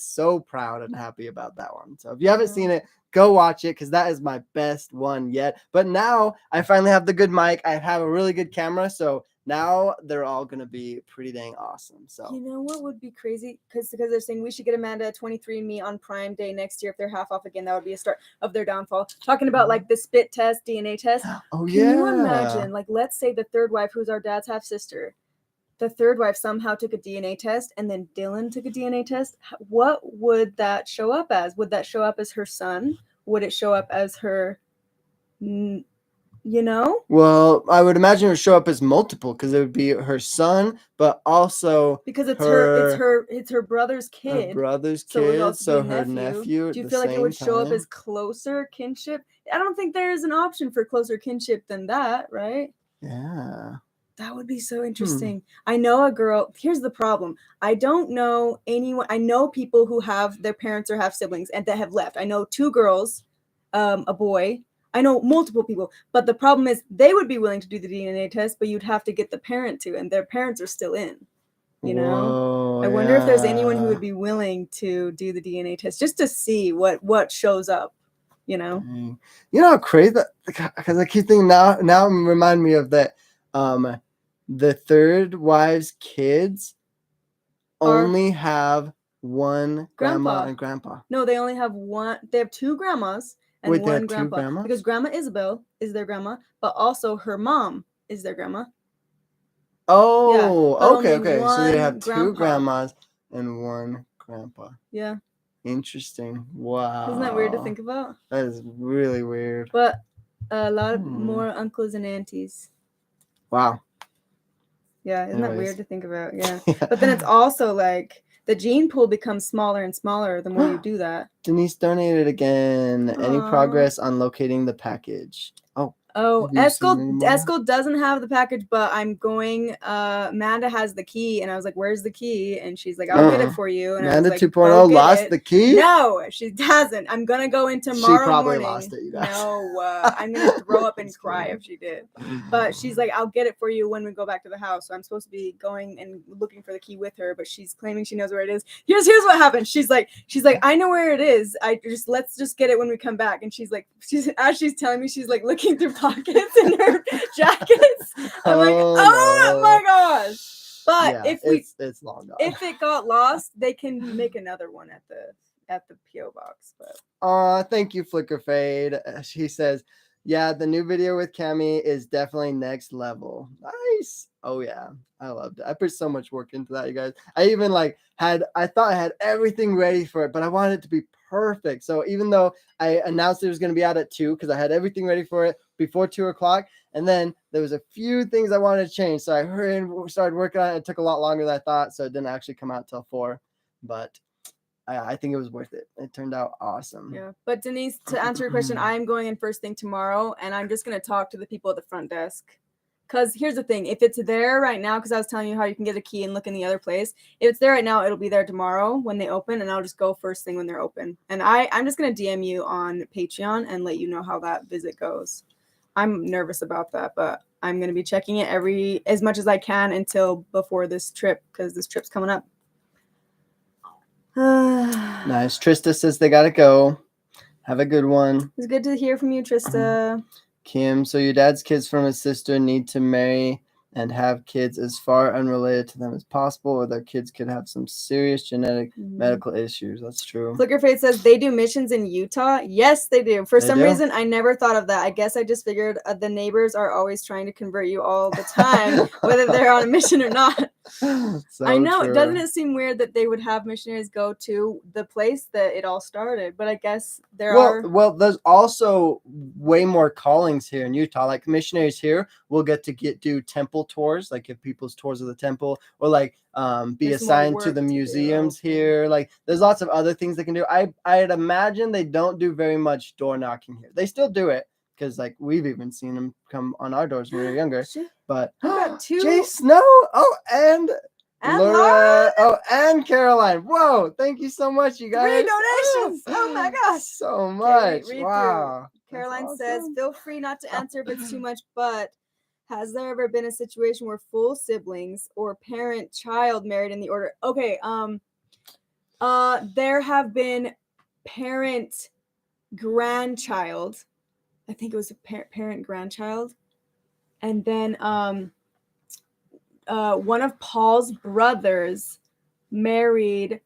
so proud and happy about that one. So if you haven't seen it, go watch it because that is my best one yet. But now I finally have the good mic. I have a really good camera, so now they're all gonna be pretty dang awesome. So You know what would be crazy? Because they're saying we should get Amanda a 23andMe on Prime Day next year if they're half off again. That would be a start of their downfall. Talking about like the spit test, DNA test. oh Can yeah, you imagine? Like, let's say the third wife, who's our dad's half sister, the third wife somehow took a DNA test, and then Dylan took a DNA test. What would that show up as? Would that show up as her son? Would it show up as her? You know? Well, I would imagine it would show up as multiple because it would be her son, but also because it's her brother's kid. Her brother's So it would kid, also so be her nephew. nephew. Do you at feel the like it would same show up time. as closer kinship? I don't think there is an option for closer kinship than that, right? Yeah. That would be so interesting. I know a girl. Here's the problem. I don't know anyone. I know people who have their parents or have siblings and that have left. I know 2 girls, a boy. I know multiple people, but the problem is they would be willing to do the DNA test, but you'd have to get the parent to, and their parents are still in. You know, Whoa, I wonder if there's anyone who would be willing to do the DNA test just to see what shows up. You know, Dang. You know how crazy that, because I keep thinking now remind me of that. The third wife's kids only have one grandma and grandpa. No, they only have one. They have 2 grandmas and Wait, they one have 2 grandpa. grandmas? Because Grandma Isabel is their grandma, but also her mom is their grandma. Oh, but okay. only So they one have 2 grandpa. grandmas and 1 grandpa. Yeah. Interesting. Wow. Isn't that weird to think about? That is really weird. But a lot more uncles and aunties. Wow. Yeah, isn't that Anyways. weird to think about? Yeah. But then it's also like the gene pool becomes smaller and smaller the more you do that. Denise donated again. Any Aw. progress on locating the package? Oh, Have you seen any more? Eskel doesn't have the package, but I'm going. Amanda has the key, and I was like, "Where's the key?" And she's like, "I'll get it for you." And Amanda I was like, 2.0 "Go get lost it." the key? No, she hasn't. I'm gonna go in tomorrow She probably morning. lost it, you guys. No, I'm gonna throw up and cry if she did. But she's like, "I'll get it for you when we go back to the house." So I'm supposed to be going and looking for the key with her, but she's claiming she knows where it is. Here's what happened. She's like, "I know where it is. Let's just get it when we come back." And she's as she's telling me, she's like looking through pockets and her jackets. I'm like, oh no. my gosh! But Yeah, it's long gone. if it got lost, they can make another one at the P.O Box. But Thank you, Flicker Fade. She says, yeah, the new video with Cami is definitely next level. Nice. Oh yeah, I loved it. I put so much work into that, you guys. I even I thought I had everything ready for it, but I wanted it to be perfect. So even though I announced it was going to be out at 2 because I had everything ready for it before 2 o'clock, and then there was a few things I wanted to change, so I hurried and started working on it. It took a lot longer than I thought, so it didn't actually come out till 4, but I think it was worth it. It turned out awesome. Yeah, but Denise, to answer your question, I'm going in first thing tomorrow, and I'm just going to talk to the people at the front desk. Because here's the thing, if it's there right now, because I was telling you how you can get a key and look in the other place, if it's there right now, it'll be there tomorrow when they open, and I'll just go first thing when they're open. And I'm just going to DM you on Patreon and let you know how that visit goes. I'm nervous about that, but I'm going to be checking it as much as I can until before this trip, because this trip's coming up. Nice. Trista says they gotta go. Have a good one. It's good to hear from you, Trista. Kim, so your dad's kids from his sister need to marry and have kids as far unrelated to them as possible, or their kids could have some serious genetic medical issues. That's true. Flickerface says they do missions in Utah. Yes, they do. For some reason, I never thought of that. I guess I just figured the neighbors are always trying to convert you all the time, whether they're on a mission or not. So I know. true. Doesn't it seem weird that they would have missionaries go to the place that it all started? But I guess there are. Well, there's also way more callings here in Utah. Like missionaries here will get to do temple tours, like give people's tours of the temple, or be assigned to the museums here. Like there's lots of other things they can do. I'd imagine they don't do very much door knocking here. They still do it because we've even seen them come on our doors when we were younger. But got 2. Jay Snow. Oh, and Laura. Oh, and Caroline. Whoa, thank you so much, you guys. 3 donations. Oh my gosh. So much. Read Wow. Caroline says, feel free not to answer if it's too much, but has there ever been a situation where full siblings or parent-child married in the order? Okay, there have been parent-grandchild. I think it was a parent-grandchild. And then one of Paul's brothers married.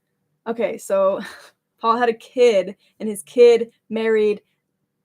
Okay, so Paul had a kid, and his kid married.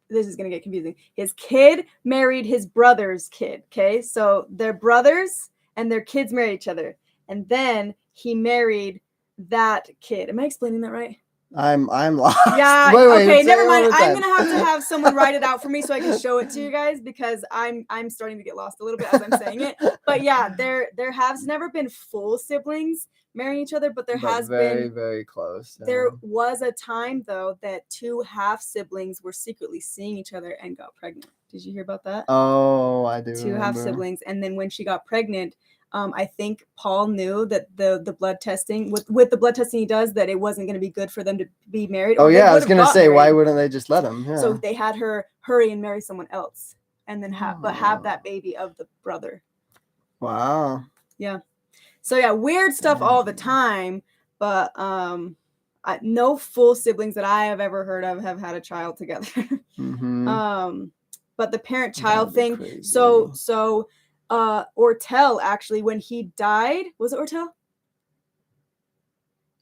This is gonna get confusing. His kid married his brother's kid. Okay, so they're brothers, and their kids marry each other, and then he married that kid. Am I explaining that right? I'm lost. Yeah. Wait, Okay. say Never it one mind. more I'm time. gonna have someone write it out for me so I can show it to you guys, because I'm starting to get lost a little bit as I'm saying it. But yeah, there has never been full siblings marrying each other, but there has very, been. very close. There was a time though that two half siblings were secretly seeing each other and got pregnant. Did you hear about that? Oh, I do. Two half siblings, and then when she got pregnant, I think Paul knew that the blood testing with the blood testing he does, that it wasn't going to be good for them to be married. Oh yeah, I was gonna say, why wouldn't they just let them? Yeah. So they had her hurry and marry someone else, and then have that baby of the brother. Wow. Yeah. So yeah, weird stuff all the time, but no full siblings that I have ever heard of have had a child together. But the parent-child thing. Crazy. So Ortel, actually, when he died, was it Ortel?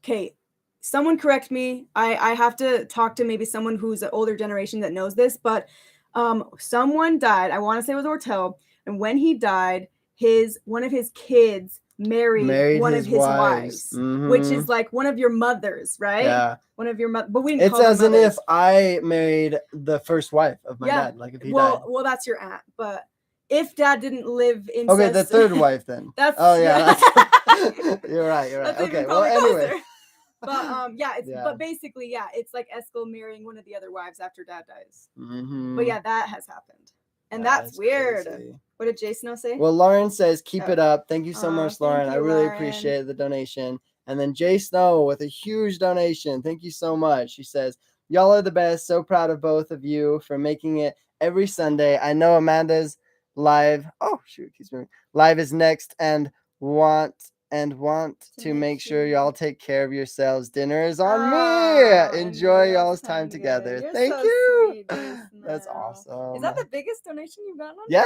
Okay, someone correct me. I have to talk to maybe someone who's an older generation that knows this, but someone died. I want to say it was Ortel, and when he died, one of his kids married one of his wives, which is like one of your mothers, right? Yeah. One of your but we didn't call them mothers. It's as if I married the first wife of my dad, like if he died. Well, that's your aunt, but if dad didn't live in okay, the third wife then. That's you're right. Okay, well anyway. But but basically, it's like Eskel marrying one of the other wives after dad dies. But yeah, that has happened, and that's weird. Crazy. What did Jason say? Well, Lauren says, keep it up. Thank you so much, Lauren. I really appreciate the donation. And then Jay Snow with a huge donation. Thank you so much. She says, y'all are the best. So proud of both of you for making it every Sunday. I know Amanda's live. Oh, shoot. He's moving. Live is next and want to make sure y'all take care of yourselves. Dinner is on me. Enjoy y'all's time together. Thank you. That's awesome. Is that the biggest donation you've gotten on? Yeah,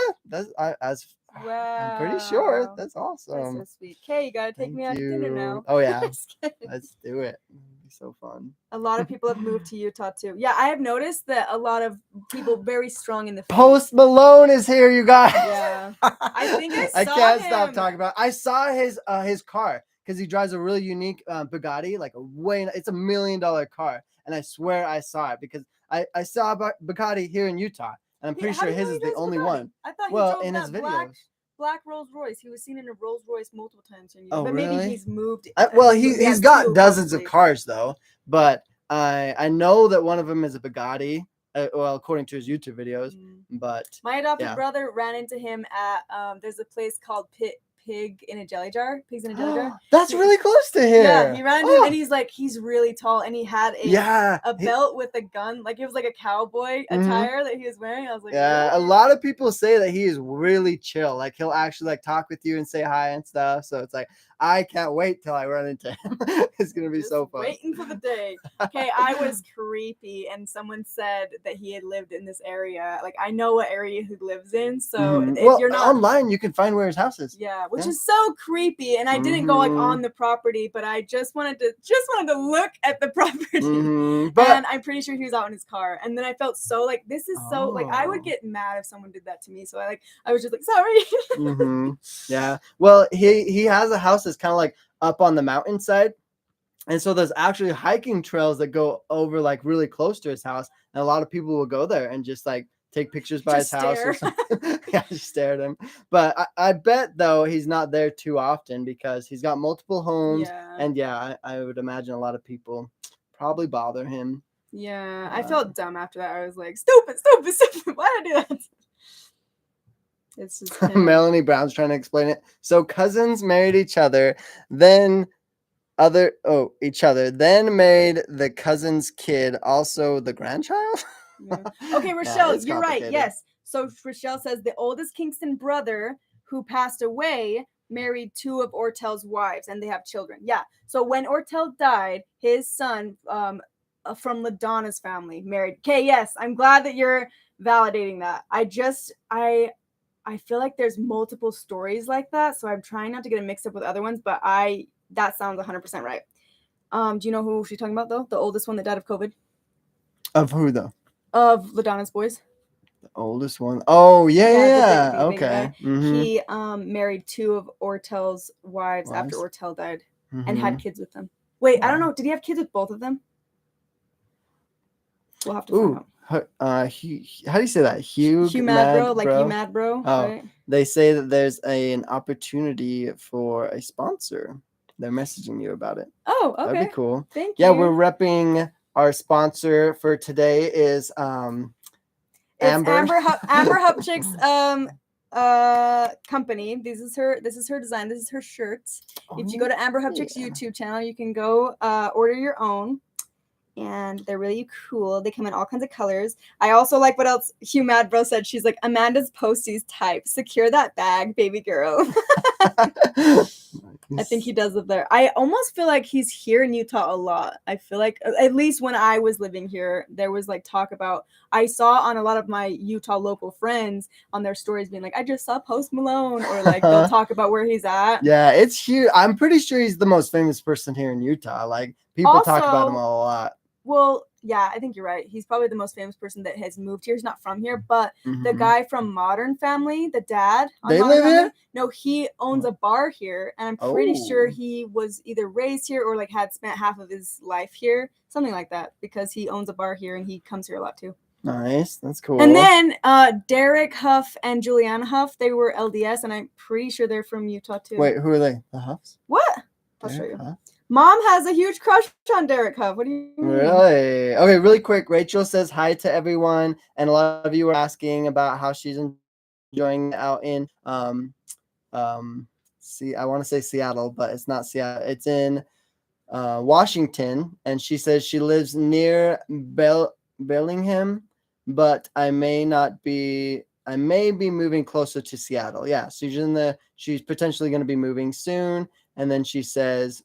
I'm pretty sure. That's awesome. That's so sweet. Okay, you gotta take me out to dinner now. Oh yeah. Let's do it. It'll be so fun. A lot of people have moved to Utah too. Yeah, I have noticed that a lot of people very strong in the faith. Post Malone is here, you guys. Yeah. I think I can't stop talking about it. I saw his car because he drives a really unique Bugatti, like it's $1 million car. And I swear I saw it because I saw Bugatti here in Utah. And I'm pretty sure his is the only one. I thought he drove in his videos. Black Rolls Royce. He was seen in a Rolls Royce multiple times. But really? Maybe he's moved. He's got dozens of cars though. But I know that one of them is a Bugatti. Well, according to his YouTube videos. But my adopted brother ran into him at there's a place called Pigs in a Jelly Jar. That's really close to here. Yeah, he ran into him, and he's really tall, and he had a belt with a gun, like it was like a cowboy attire that he was wearing. I was like, a lot of people say that he is really chill. Like he'll actually like talk with you and say hi and stuff. So it's like I can't wait till I run into him. It's gonna be so fun. Waiting for the day. Okay, I was creepy, and someone said that he had lived in this area. Like I know what area he lives in. So if you're not online, you can find where his house is. Yeah, which is so creepy. And I didn't go like on the property, but I just wanted to look at the property. But and I'm pretty sure he was out in his car. And then I felt so like this is so like I would get mad if someone did that to me. So I was just like sorry. Yeah. Well, he has a house that's kind of like up on the mountainside. And so there's actually hiking trails that go over like really close to his house. And a lot of people will go there and just like take pictures by his house or something. Yeah, just stare at him. But I bet though he's not there too often because he's got multiple homes. Yeah. And I would imagine a lot of people probably bother him. Yeah, I felt dumb after that. I was like, stupid. Why did I do that? It's just Melanie Brown's trying to explain it. So cousins married each other, then married the cousin's kid, also the grandchild. Yeah. Okay, Rochelle, you're right. Yes. So Rochelle says the oldest Kingston brother who passed away married two of Ortel's wives, and they have children. Yeah. So when Ortel died, his son from LaDonna's family married. Okay, yes, I'm glad that you're validating that. I feel like there's multiple stories like that, so I'm trying not to get it mixed up with other ones, but that sounds 100% right. Do you know who she's talking about though? The oldest one that died of COVID? Of who though? Of LaDonna's boys. The oldest one. Oh yeah. The baby Okay. guy. He married 2 of Ortel's wives after Ortel died and had kids with them. Wait, I don't know. Did he have kids with both of them? We'll have to find out. How do you say that? Hugh Mad Bro, like you Mad Bro. Oh, right? They say that there's an opportunity for a sponsor. They're messaging you about it. Oh, okay. That'd be cool. Thank you. Yeah, we're repping our sponsor for today is Amber. Amber Hupchick's company. This is her design. This is her shirt. If you go to Amber Hupchick's YouTube channel, you can go order your own. And they're really cool. They come in all kinds of colors. I also like what else Hugh Mad Bro said. She's like, Amanda's posties type. Secure that bag, baby girl. I think he does live there. I almost feel like he's here in Utah a lot. I feel like, at least when I was living here, there was like talk about, I saw on a lot of my Utah local friends on their stories being like, I just saw Post Malone, or like they'll talk about where he's at. Yeah, it's huge. I'm pretty sure he's the most famous person here in Utah. Like people talk about him a lot. Well, yeah, I think you're right. He's probably the most famous person that has moved here. He's not from here, but the guy from Modern Family, the dad, they live here? No, he owns a bar here, and I'm pretty sure he was either raised here or like had spent half of his life here, something like that, because he owns a bar here and he comes here a lot too. Nice, that's cool. And then Derek Huff and Juliana Huff, they were LDS, and I'm pretty sure they're from Utah too. Wait, who are they? The Huffs? What? I'll show you. Huff? Mom has a huge crush on Derek Huff. What do you mean? Really? Okay, really quick. Rachel says hi to everyone, and a lot of you were asking about how she's enjoying out in I want to say Seattle, but it's not Seattle. It's in Washington, and she says she lives near Bellingham, but I may be moving closer to Seattle. Yeah, so she's potentially going to be moving soon. And then she says,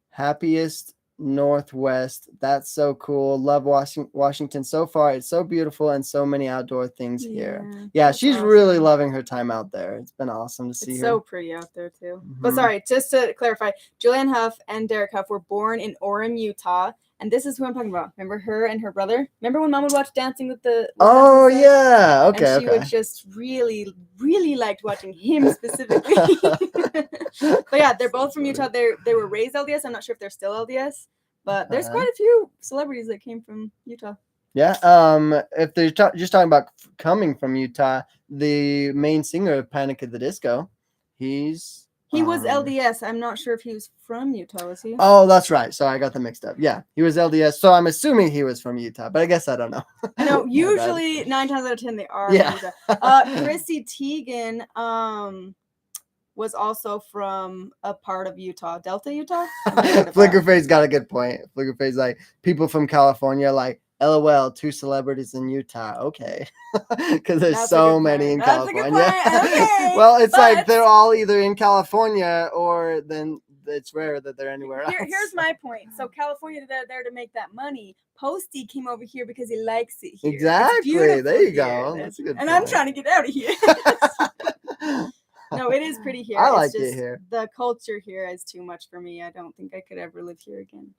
happiest Northwest. That's so cool. Love Washington so far. It's so beautiful and so many outdoor things here. Yeah, she's awesome. Really loving her time out there. It's been awesome to see her. It's so pretty out there too. But sorry, just to clarify, Julianne Huff and Derek Huff were born in Orem, Utah. And this is who I'm talking about. Remember her and her brother? Remember when Mom would watch Dancing with the... Oh, yeah. Okay, and she would just really, really liked watching him specifically. But yeah, they're both from Utah. They were raised LDS. I'm not sure if they're still LDS. But there's quite a few celebrities that came from Utah. Yeah. If they're just talking about coming from Utah, the main singer of Panic at the Disco, he was LDS. I'm not sure if he was from Utah, was he? Oh, that's right. So I got them mixed up. Yeah, he was LDS. So I'm assuming he was from Utah, but I guess I don't know. I know. Usually 9 times out of 10 they are from Utah. Chrissy Teigen was also from a part of Utah, Delta, Utah. Flickerface got a good point. Flickerface, like people from California, like LOL, 2 celebrities in Utah. Okay, because there's so many in California. Okay, well, it's like they're all either in California or then it's rare that they're anywhere else. Here's my point. So California, they're there to make that money. Posty came over here because he likes it here. Exactly. There you go. That's a good point. I'm trying to get out of here. No, it is pretty here. I like it here. The culture here is too much for me. I don't think I could ever live here again.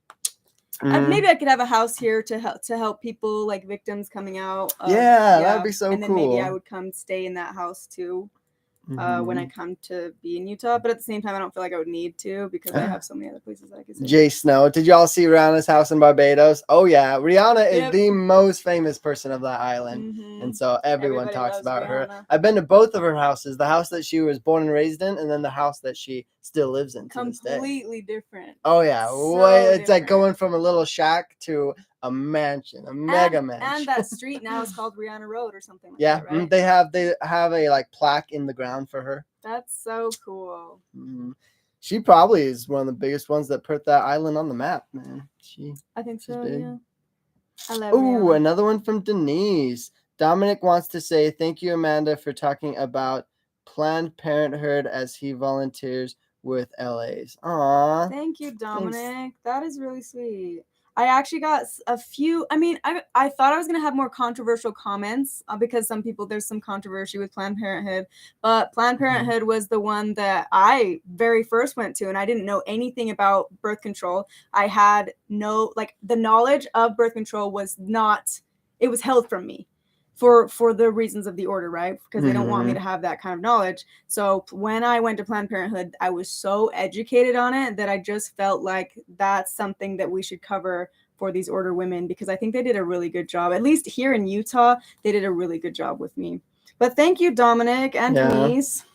Maybe I could have a house here to help people, like victims coming out. That'd be so cool. And then maybe I would come stay in that house too. When I come to be in Utah, but at the same time, I don't feel like I would need to because I have so many other places I could stay. Jay Snow, did y'all see Rihanna's house in Barbados? Oh yeah, Rihanna is the most famous person of that island, and so everybody talks about Rihanna. her. I've been to both of her houses, the house that she was born and raised in, and then the house that she still lives in. Completely different. Oh yeah, it's like going from a little shack to a mansion, a mega mansion. And that street now is called Rihanna Road or something like that, right? they have a like plaque in the ground for her. That's so cool. She probably is one of the biggest ones that put that island on the map, man. I think so, yeah. I love Rihanna. Another one from Denise. Dominic wants to say thank you, Amanda, for talking about Planned Parenthood as he volunteers with LA's. Aww. Thank you, Dominic. Thanks. That is really sweet. I actually got a few. I mean, I thought I was going to have more controversial comments because there's some controversy with Planned Parenthood, but Planned Parenthood was the one that I very first went to, and I didn't know anything about birth control. I had the knowledge of birth control was not, it was held from me for the reasons of the order, right? Because they don't want me to have that kind of knowledge. So when I went to Planned Parenthood, I was so educated on it that I just felt like that's something that we should cover for these order women, because I think they did a really good job. At least here in Utah, they did a really good job with me. But thank you, Dominic and Denise.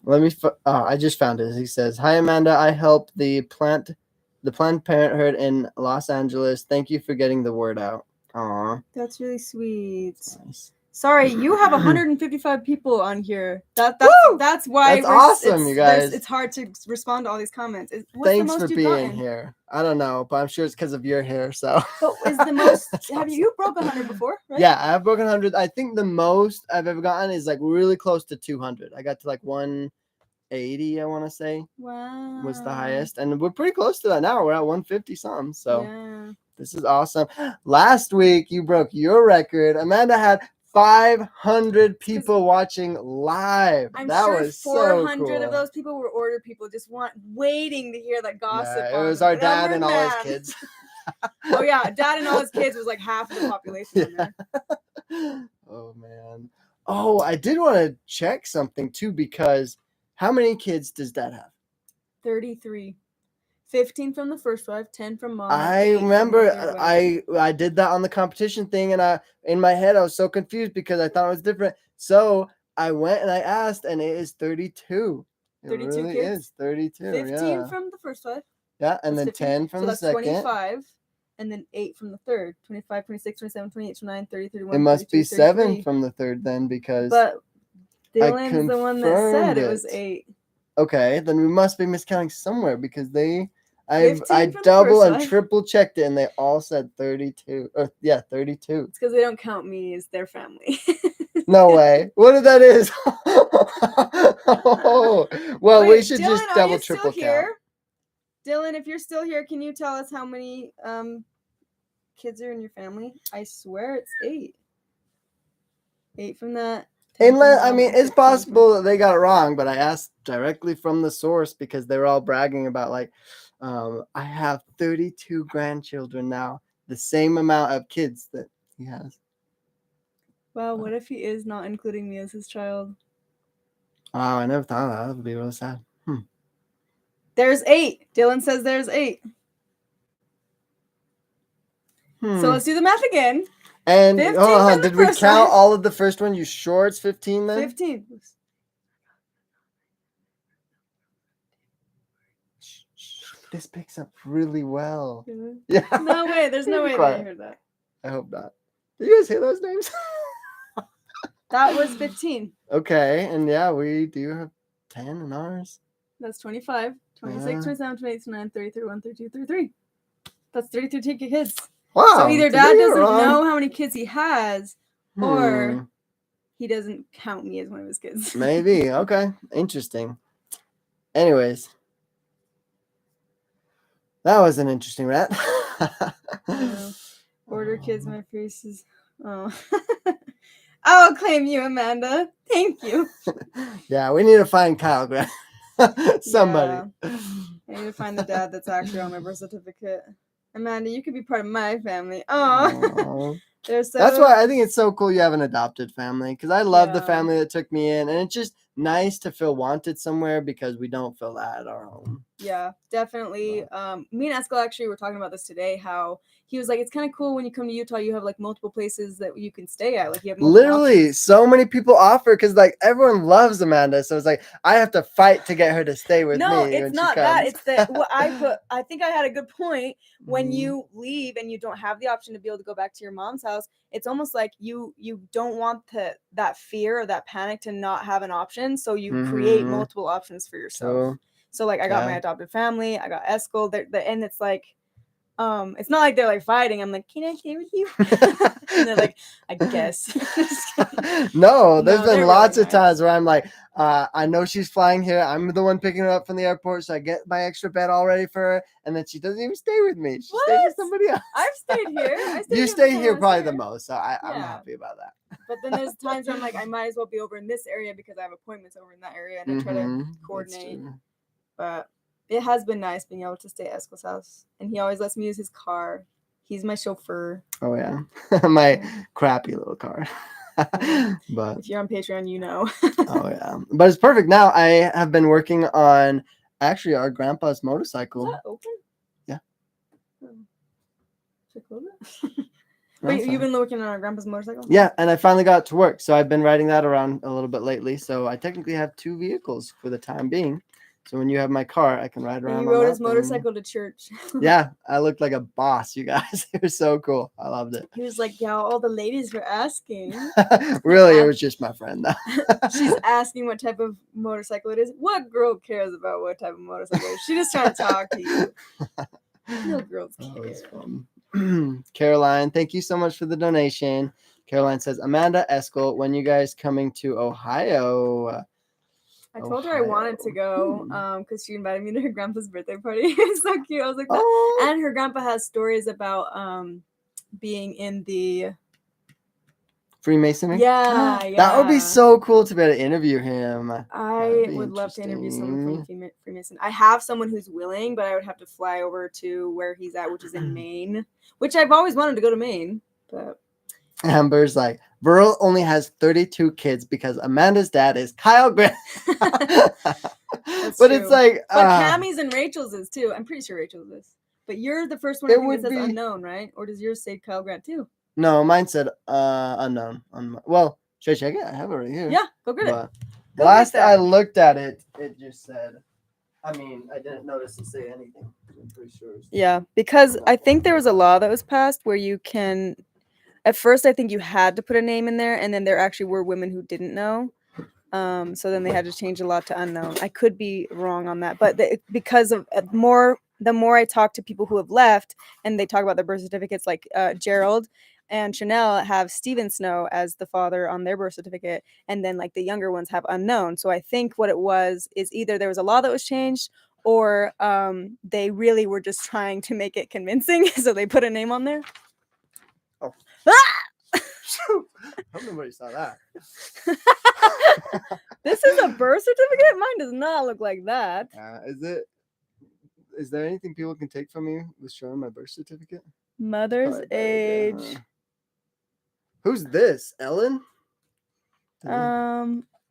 I just found it. He says, "Hi Amanda, I help the Planned Parenthood in Los Angeles. Thank you for getting the word out." Aw. That's really sweet. Nice. Sorry, you have 155 people on here. That's why that's awesome, you guys. It's hard to respond to all these comments. Thanks for being here. I don't know, but I'm sure it's because of your hair. So. But is the most? Have you broken 100 before? Right? Yeah, I've broken 100. I think the most I've ever gotten is like really close to 200. I got to like 180. I want to say. Wow. Was the highest, and we're pretty close to that now. We're at 150 something. So. Yeah. This is awesome. Last week, you broke your record. Amanda had 500 people watching live. I'm that sure was 400 so cool. of those people were order people, just waiting to hear that gossip. Yeah, it was our dad and all his kids. Oh yeah, dad and all his kids was like half of the population on there. Oh man. Oh, I did want to check something too, because how many kids does dad have? 33. 15 from the first wife, 10 from mom. I remember I did that on the competition thing, and in my head I was so confused because I thought it was different. So I went and I asked, and it is 32. It 32 really kids? is 32. 15 from the first wife. Yeah, and then 15. 10 from the second. 25, and then 8 from the third. 25, 26, 27, 28, 29, 30, 31. It must 32, be 7 33. from the third then, because But Dylan's the one that said it was 8. Okay, then we must be miscounting somewhere, because I double and triple checked it, and they all said 32. 32. It's because they don't count me as their family. No way. What if that is? Oh, well, we should Dylan, just double, triple count. Dylan, if you're still here, can you tell us how many kids are in your family? I swear it's 8. 8 from that. I mean, it's possible that they got it wrong, but I asked directly from the source, because they were all bragging about like, I have 32 grandchildren now, the same amount of kids that he has. Wow, what if he is not including me as his child? Oh, I never thought of that. That would be really sad. There's 8. Dylan says there's 8. So let's do the math again. And hold on, did we count all of the first one? You sure it's 15 then? 15. This picks up really well. Yeah. No way. There's no way that you heard that. I hope not. Did you guys hear those names? That was 15. Okay. And yeah, we do have 10 in ours. That's 25, 26, 27, 28, 29, 30, 31, 32, 33. That's 33 kids. Wow. So either dad doesn't know how many kids he has, or he doesn't count me as one of his kids. Maybe. Okay. Interesting. Anyways. That was an interesting rant. Order kids, my faces. Oh. I'll claim you, Amanda. Thank you. Yeah, we need to find Kyle Grant. Somebody. Yeah. I need to find the dad that's actually on my birth certificate. Amanda, you could be part of my family. Oh. That's why I think it's so cool you have an adopted family, because I love the family that took me in, and it's just nice to feel wanted somewhere, because we don't feel that at our home. Yeah, definitely. Me and Eskel actually were talking about this today, how he was like, it's kind of cool when you come to Utah, you have like multiple places that you can stay at. Like you have literally options. So many people offer, because like everyone loves Amanda, so it's like I have to fight to get her to stay with me. No, it's not that. It's that what I think I had a good point. When you leave and you don't have the option to be able to go back to your mom's house, it's almost like you don't want that fear or that panic to not have an option, so you create multiple options for yourself. So like I got my adopted family, I got Eskel, and it's like it's not like they're like fighting. I'm like, can I stay with you? And they're like, I guess. No, there's been lots of times where I'm like, I know she's flying here. I'm the one picking her up from the airport, so I get my extra bed all ready for her, and then she doesn't even stay with me. She stays with somebody else. I've stayed here. You stay here probably the most, so I'm Yeah. happy about that. But then there's times where I'm like, I might as well be over in this area because I have appointments over in that area, and I try to coordinate. But it has been nice being able to stay at Eskel's house, and he always lets me use his car. He's my chauffeur. Oh yeah, my crappy little car. But if you're on Patreon, you know. Oh yeah, but it's perfect now. I have been working on actually our grandpa's motorcycle. Is that open? Yeah. Should I close it? Wait, you've been working on our grandpa's motorcycle? Yeah, and I finally got it to work. So I've been riding that around a little bit lately. So I technically have 2 vehicles for the time being. So when you have my car, I can ride around. And you rode his motorcycle to church. Yeah, I looked like a boss, you guys. It was so cool. I loved it. He was like, yeah, all the ladies were asking. Really, it was just my friend, though. She's asking what type of motorcycle it is. What girl cares about what type of motorcycle it is? She just trying to talk to you. No girls care. Caroline, thank you so much for the donation. Caroline says, Amanda, Eskel, when you guys coming to Ohio? I told her I wanted to go because she invited me to her grandpa's birthday party. It's so cute. I was like, oh. And her grandpa has stories about being in the Freemasonry? Yeah. That would be so cool to be able to interview him. I would love to interview someone from Freemason. I have someone who's willing, but I would have to fly over to where he's at, which is in Maine, which I've always wanted to go to Maine. But Amber's like, Burl only has 32 kids because Amanda's dad is Kyle Grant. But true. It's like, but Cammy's and Rachel's is too. I'm pretty sure Rachel's is. But you're the first one that says unknown, right? Or does yours say Kyle Grant too? No, mine said unknown. Well, should I check it? I have it right here. Yeah, go get it. Last I looked at it, it just said. I mean, I didn't notice it say anything. I'm pretty sure. Yeah, because I think there was a law that was passed where you can. At first, I think you had to put a name in there, and then there actually were women who didn't know. So then they had to change the law to unknown. I could be wrong on that, but because of the more I talk to people who have left, and they talk about their birth certificates, like Gerald and Chanel have Stephen Snow as the father on their birth certificate, and then like the younger ones have unknown. So I think what it was is either there was a law that was changed, or they really were just trying to make it convincing, so they put a name on there. Oh. I hope nobody saw that. This is a birth certificate? Mine does not look like that. Is there anything people can take from you with showing my birth certificate? Mother's age. Who's this? Ellen?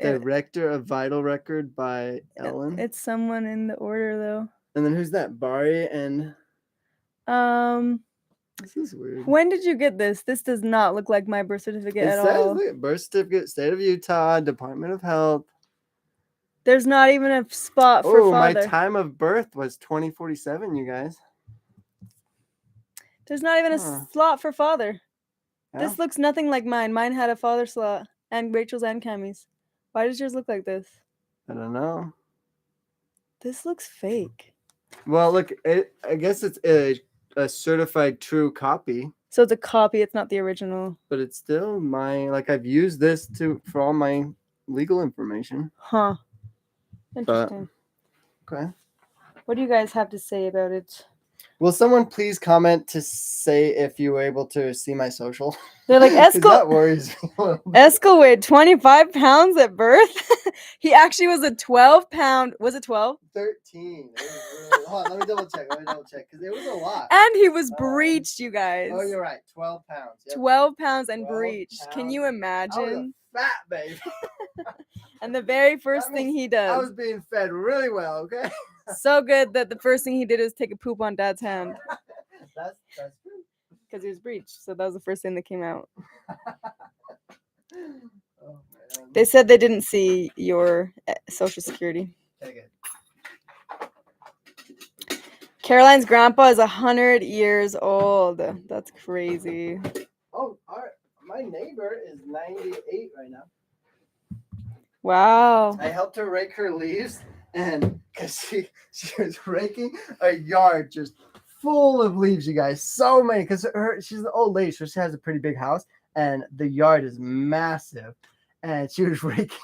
Director of Vital Record by Ellen. It's someone in the order though. And then who's that? Bari and This is weird. When did you get this? This does not look like my birth certificate at all. Birth certificate, State of Utah, Department of Health. There's not even a spot for father. My time of birth was 2047, you guys. There's not even a slot for father. Yeah. This looks nothing like mine. Mine had a father slot, and Rachel's and Cammy's. Why does yours look like this? I don't know. This looks fake. Well, look, I guess it's a certified true copy. So it's a copy, it's not the original. But it's still I've used this for all my legal information. Huh. Interesting. Okay. What do you guys have to say about it? Will someone please comment to say if you were able to see my social? They're like, Eskel. That worries me. Eskel weighed 25 pounds at birth. He actually was a 12-pound. Was it 12? 13. Hold on, let me double check. Because it was a lot. And he was breached, you guys. Oh, you're right. 12 pounds. Yep. 12 pounds and breached. Can you imagine? I was a fat babe. And the very first thing he does. I was being fed really well, okay? So good that the first thing he did is take a poop on Dad's hand. That's true. Because he was breached. So that was the first thing that came out. Oh, man. They said they didn't see your social security. Take it. Caroline's grandpa is 100 years old. That's crazy. Oh, my neighbor is 98 right now. Wow. I helped her rake her leaves, and because she was raking a yard just full of leaves, you guys. So many, because she's an old lady, so she has a pretty big house, and the yard is massive. and she was raking.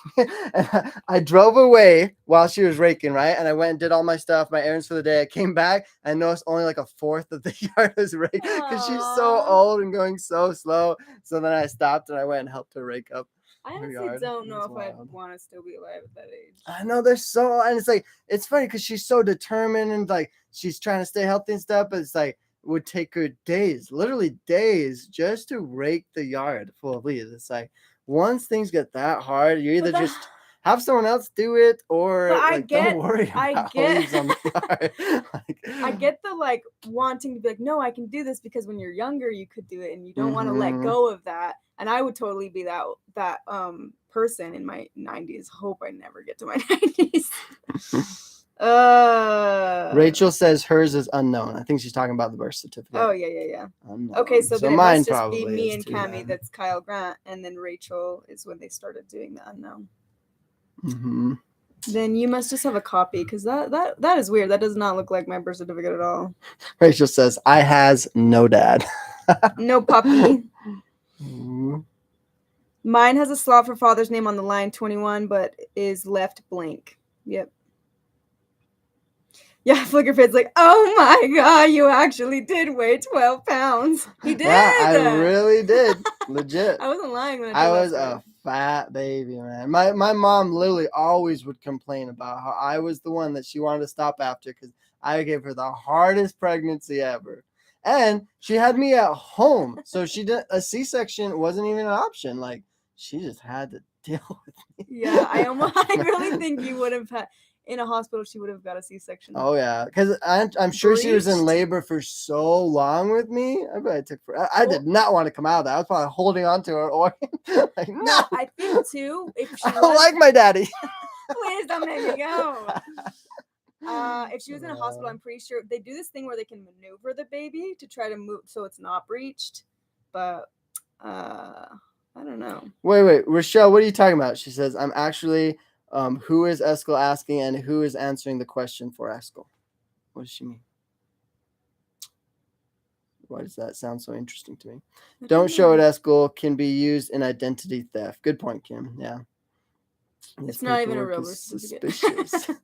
And I drove away while she was raking, right? And I went and did all my stuff, my errands for the day. I came back and noticed only like a fourth of the yard was raked because she's so Aw. old and going so slow. So then I stopped and I went and helped her rake up I her honestly yard. don't It know was if I'd wild. want to still be alive at that age. I know they're so, and it's like, it's funny because she's so determined and like she's trying to stay healthy and stuff, but it's like, it would take her days, literally days, just to rake the yard full of leaves. It's like, once things get that hard, you either just have someone else do it or But like don't worry about leaves on the yard. I get the like wanting to be like, no, I can do this because when you're younger you could do it and you don't want to let go of that. And I would totally be that person in my 90s. Hope I never get to my 90s. Rachel says hers is unknown. I think she's talking about the birth certificate. Oh yeah. Unknown. Okay, so then it mine must just probably be me is and too, Cammie. then. That's Kyle Grant, and then Rachel is when they started doing the unknown. Mm-hmm. Then you must just have a copy because that is weird. That does not look like my birth certificate at all. Rachel says, I has no dad. No puppy. Mm-hmm. Mine has a slot for father's name on the line 21, but is left blank. Yep. Yeah, Flickerfit's like, oh my god, you actually did weigh 12 pounds. He did. Yeah, I really did. Legit. I wasn't lying when I was a fat baby, man. My mom literally always would complain about how I was the one that she wanted to stop after because I gave her the hardest pregnancy ever. And she had me at home. So she did a C-section wasn't even an option. Like she just had to deal with me. Yeah, I really think you would have had in a hospital she would have got a C-section. Oh yeah, because I'm sure she was in labor for so long with me. I bet it took for. I did not want to come out of that. I was probably holding on to her organ. Like, no, I think too. If she I don't like my daddy. Please don't make me go. If she was in a hospital, I'm pretty sure they do this thing where they can maneuver the baby to try to move so it's not breached. But I don't know. Wait, Rochelle, what are you talking about? She says, I'm actually who is Eskel asking and who is answering the question for Eskel? What does she mean? Why does that sound so interesting to me? Don't show it, Eskel can be used in identity theft. Good point, Kim. Yeah. It's not even a real birth certificate.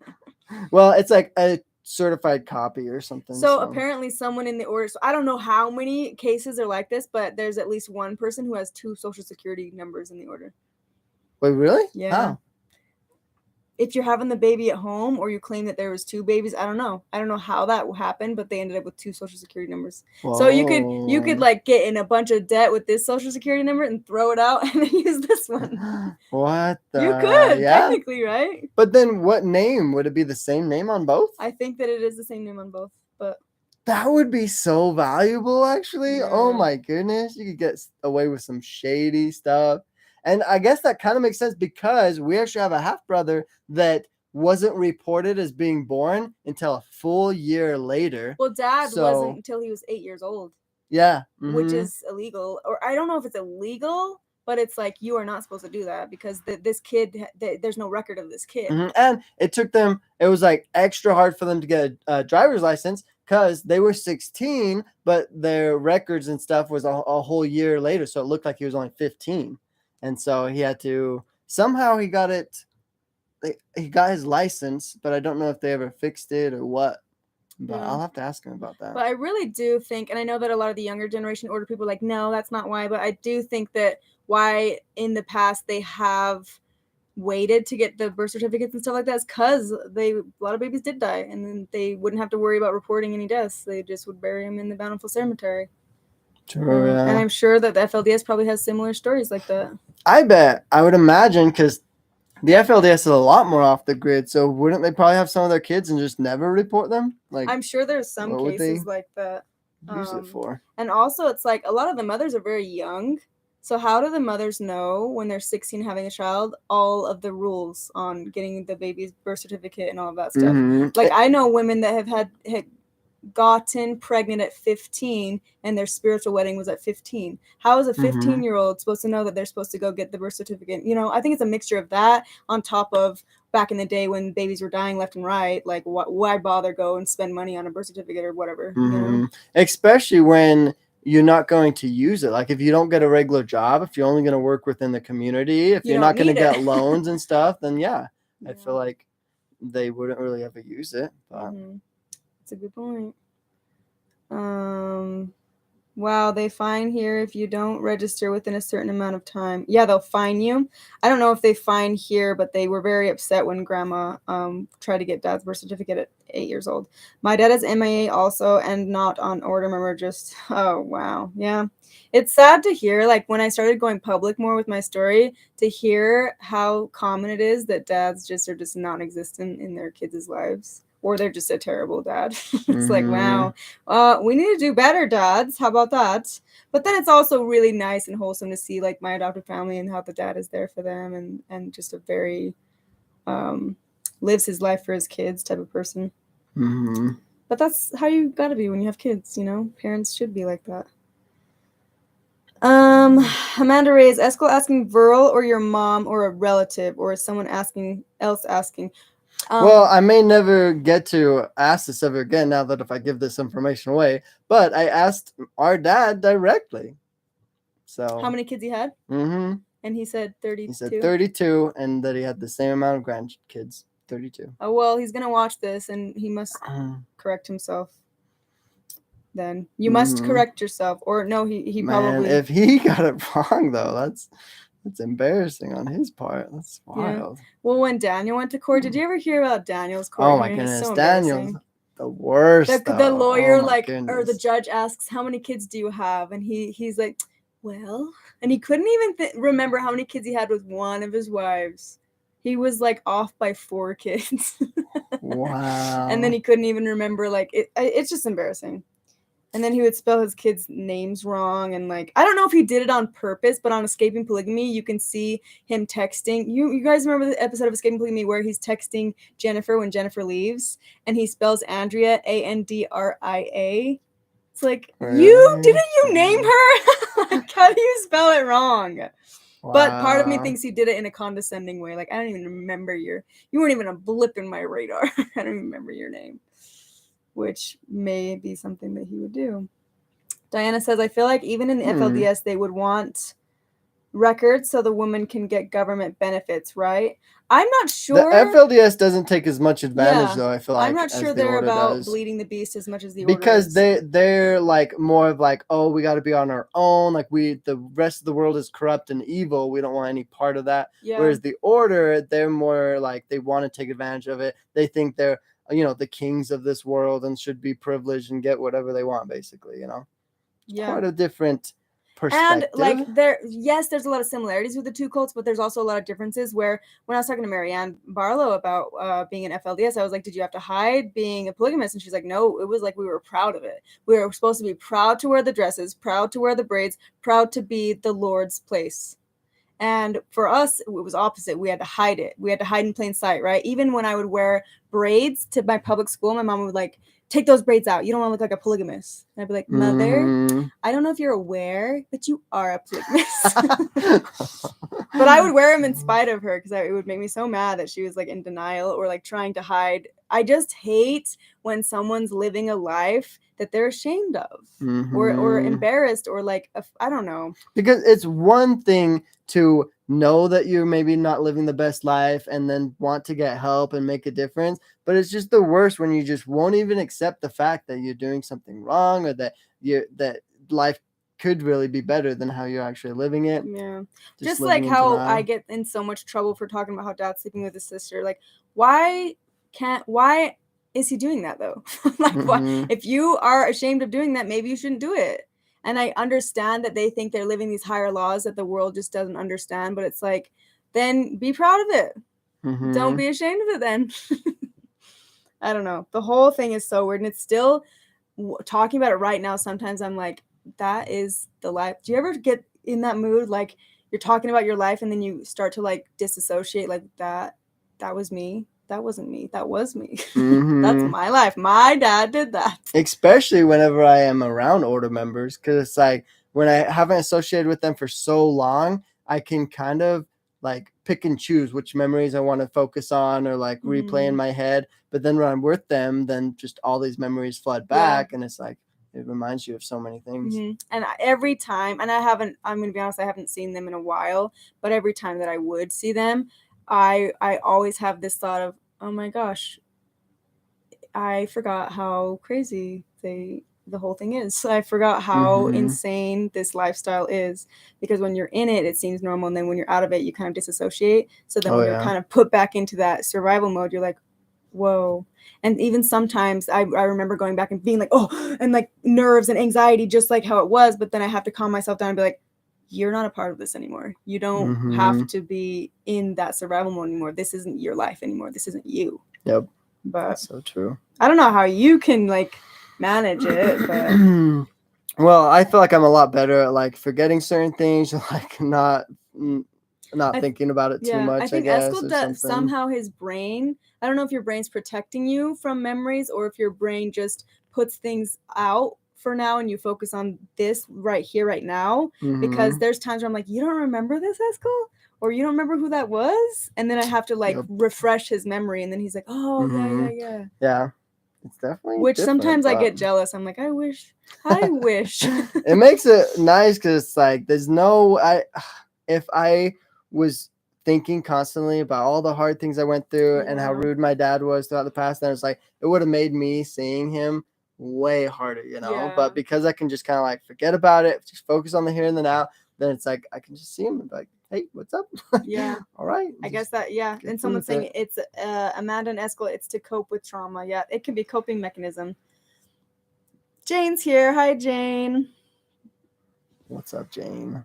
Well, it's like a certified copy or something. So apparently someone in the order, so I don't know how many cases are like this, but there's at least one person who has 2 social security numbers in the order. Wait, really? Yeah. How? If you're having the baby at home or you claim that there was 2 babies, I don't know how that happened, but they ended up with 2 social security numbers. Whoa. So you could like get in a bunch of debt with this social security number and throw it out and then use this one. What you could technically, right? But then what name? Would it be the same name on both? I think that it is the same name on both, but that would be so valuable actually. Yeah. Oh my goodness, you could get away with some shady stuff. And I guess that kind of makes sense because we actually have a half brother that wasn't reported as being born until a full year later. Well, Dad wasn't until he was 8 years old. Yeah. Which is illegal. Or I don't know if it's illegal, but it's like you are not supposed to do that because this kid, there's no record of this kid. And it took them, it was like extra hard for them to get a driver's license because they were 16, but their records and stuff was a whole year later. So it looked like he was only 15. And so he had to, somehow he got his license, but I don't know if they ever fixed it or what. But I'll have to ask him about that. But I really do think, and I know that a lot of the younger generation order people are like, no, that's not why. But I do think that why in the past they have waited to get the birth certificates and stuff like that is because a lot of babies did die. And then they wouldn't have to worry about reporting any deaths. They just would bury them in the Bountiful Cemetery. True, yeah. And I'm sure that the FLDS probably has similar stories like that. I bet. I would imagine because the FLDS is a lot more off the grid. So wouldn't they probably have some of their kids and just never report them? Like, I'm sure there's some cases like that. Use it for. And also, it's like a lot of the mothers are very young. So how do the mothers know when they're 16 having a child all of the rules on getting the baby's birth certificate and all of that stuff? Like I know women that have had gotten pregnant at 15 and their spiritual wedding was at 15. How is a 15-year-old supposed to know that they're supposed to go get the birth certificate? You know, I think it's a mixture of that on top of back in the day when babies were dying left and right. Like, why bother go and spend money on a birth certificate or whatever? You know? Especially when you're not going to use it. Like if you don't get a regular job, if you're only going to work within the community, if You you're don't not going to need get it. loans and stuff, then yeah, I Yeah. feel like they wouldn't really ever use it. But That's a good point. Wow, they fine here if you don't register within a certain amount of time. Yeah, they'll fine you. I don't know if they fine here, but they were very upset when grandma tried to get dad's birth certificate at 8 years old. My dad is MIA also and not on order. Remember, just oh wow, yeah. It's sad to hear. Like when I started going public more with my story, to hear how common it is that dads just are just non-existent in their kids' lives, or they're just a terrible dad. It's like wow. We need to do better, dads. How about that? But then it's also really nice and wholesome to see like my adopted family and how the dad is there for them and just a very lives his life for his kids type of person. But that's how you gotta be when you have kids, you know? Parents should be like that. Amanda Ray, is Eskel asking Verl or your mom or a relative, or is someone else asking? Well, I may never get to ask this ever again now that if I give this information away, but I asked our dad directly. So how many kids he had? Mm-hmm. And he said 32. He said 32, and that he had the same amount of grandkids. 32. Oh well, he's gonna watch this, and he must correct himself. Then you must correct yourself, or no, he probably. If he got it wrong though, that's embarrassing on his part. That's wild. Yeah. Well, when Daniel went to court, did you ever hear about Daniel's court? Oh my goodness, so Daniel's the worst. The lawyer or the judge asks, "How many kids do you have?" And he's like, "Well," and he couldn't even remember how many kids he had with one of his wives. He was like off by 4 kids. Wow. And then he couldn't even remember. Like it's just embarrassing. And then he would spell his kids' names wrong. And like, I don't know if he did it on purpose, but on Escaping Polygamy, you can see him texting. You guys remember the episode of Escaping Polygamy where he's texting Jennifer when Jennifer leaves and he spells Andrea, Andria. It's like, didn't you name her? How do you spell it wrong? Wow. But part of me thinks he did it in a condescending way. Like, I don't even remember you weren't even a blip in my radar. I don't even remember your name. Which may be something that he would do. Diana says, I feel like even in the FLDS, they would want records so the woman can get government benefits, right? I'm not sure. The FLDS doesn't take as much advantage, though, I feel like. I'm not sure they're about bleeding the beast as much as the because they're like more of like, oh, we got to be on our own. Like the rest of the world is corrupt and evil. We don't want any part of that. Yeah. Whereas the order, they're more like they want to take advantage of it. They think they're the kings of this world and should be privileged and get whatever they want, basically, Yeah. Quite a different perspective. And like there's a lot of similarities with the two cults, but there's also a lot of differences where when I was talking to Marianne Barlow about being an FLDS, I was like, did you have to hide being a polygamist? And she's like, no, it was like we were proud of it. We were supposed to be proud to wear the dresses, proud to wear the braids, proud to be the Lord's place. And for us, it was opposite. We had to hide it. We had to hide in plain sight, right? Even when I would wear braids to my public school, my mom would like, take those braids out. You don't want to look like a polygamist. And I'd be like, Mother, I don't know if you're aware, but you are a polygamist. But I would wear them in spite of her because it would make me so mad that she was like in denial or like trying to hide. I just hate when someone's living a life that they're ashamed of or embarrassed or like, I don't know. Because it's one thing to know that you're maybe not living the best life and then want to get help and make a difference. But it's just the worst when you just won't even accept the fact that you're doing something wrong or that life could really be better than how you're actually living it. Yeah. Just like how I get in so much trouble for talking about how dad's sleeping with his sister. Like, why is he doing that though? Like, why? If you are ashamed of doing that, maybe you shouldn't do it. And I understand that they think they're living these higher laws that the world just doesn't understand. But it's like, then be proud of it. Don't be ashamed of it then. I don't know. The whole thing is so weird. And it's still talking about it right now. Sometimes I'm like, that is the life. Do you ever get in that mood? Like you're talking about your life and then you start to like disassociate like that was me. That wasn't me. That was me. That's my life. My dad did that. Especially whenever I am around older members, because it's like when I haven't associated with them for so long, I can kind of like pick and choose which memories I want to focus on or like replay in my head. But then when I'm with them, then just all these memories flood back, and it's like, it reminds you of so many things. And every time, and I'm gonna be honest, I haven't seen them in a while, but every time that I would see them, I always have this thought of, oh my gosh, I forgot how crazy the whole thing is. I forgot how insane this lifestyle is, because when you're in it, it seems normal, and then when you're out of it, you kind of disassociate. So then when you're kind of put back into that survival mode, you're like, whoa. And even sometimes I remember going back and being like, oh, and like nerves and anxiety, just like how it was. But then I have to calm myself down and be like, you're not a part of this anymore. You don't have to be in that survival mode anymore. This isn't your life anymore. This isn't you. Yep. But that's so true. I don't know how you can like manage it, but well, I feel like I'm a lot better at like forgetting certain things, like not thinking about it too much. I think guess, Eskel does somehow his brain. I don't know if your brain's protecting you from memories or if your brain just puts things out for now and you focus on this right here, right now. Because there's times where I'm like, you don't remember this, Eskel? Or you don't remember who that was? And then I have to like refresh his memory, and then he's like, oh, yeah. Yeah, it's definitely Which sometimes I get jealous. I'm like, I wish. It makes it nice because it's like there's no if I was thinking constantly about all the hard things I went through and how rude my dad was throughout the past, then it's like it would have made me seeing him way harder, you know. But because I can just kind of like forget about it, just focus on the here and the now, then it's like I can just see him and be like, hey, what's up? All right. I guess that, and someone's saying it's Amanda and Eskel, it's to cope with trauma. Yeah, it can be a coping mechanism. Jane's here. Hi, Jane. What's up, Jane?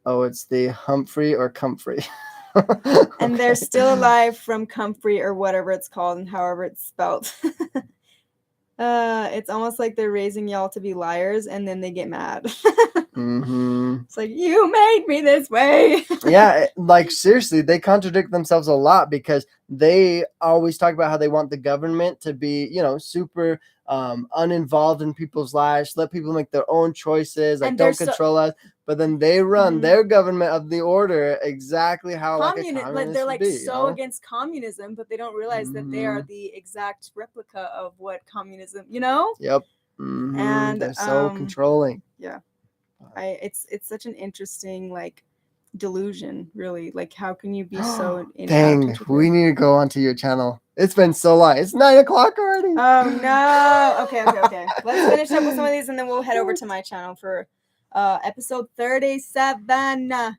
Oh, it's the Humphrey or Comfrey. And they're still alive from Comfrey or whatever it's called and however it's spelled. It's almost like they're raising y'all to be liars and then they get mad. It's like, you made me this way. Yeah, like seriously, they contradict themselves a lot because they always talk about how they want the government to be, you know, super uninvolved in people's lives, let people make their own choices, like don't control us. But then they run their government of the order exactly how like a communist they're like would be, so against communism, but they don't realize that they are the exact replica of what communism, you know? Yep. And they're so controlling. Yeah. It's such an interesting like delusion, really. Like, how can you be so dang, we need to go onto your channel. It's been so long. It's 9 o'clock already. Oh no. Okay. Let's finish up with some of these and then we'll head over to my channel for episode 37. Oh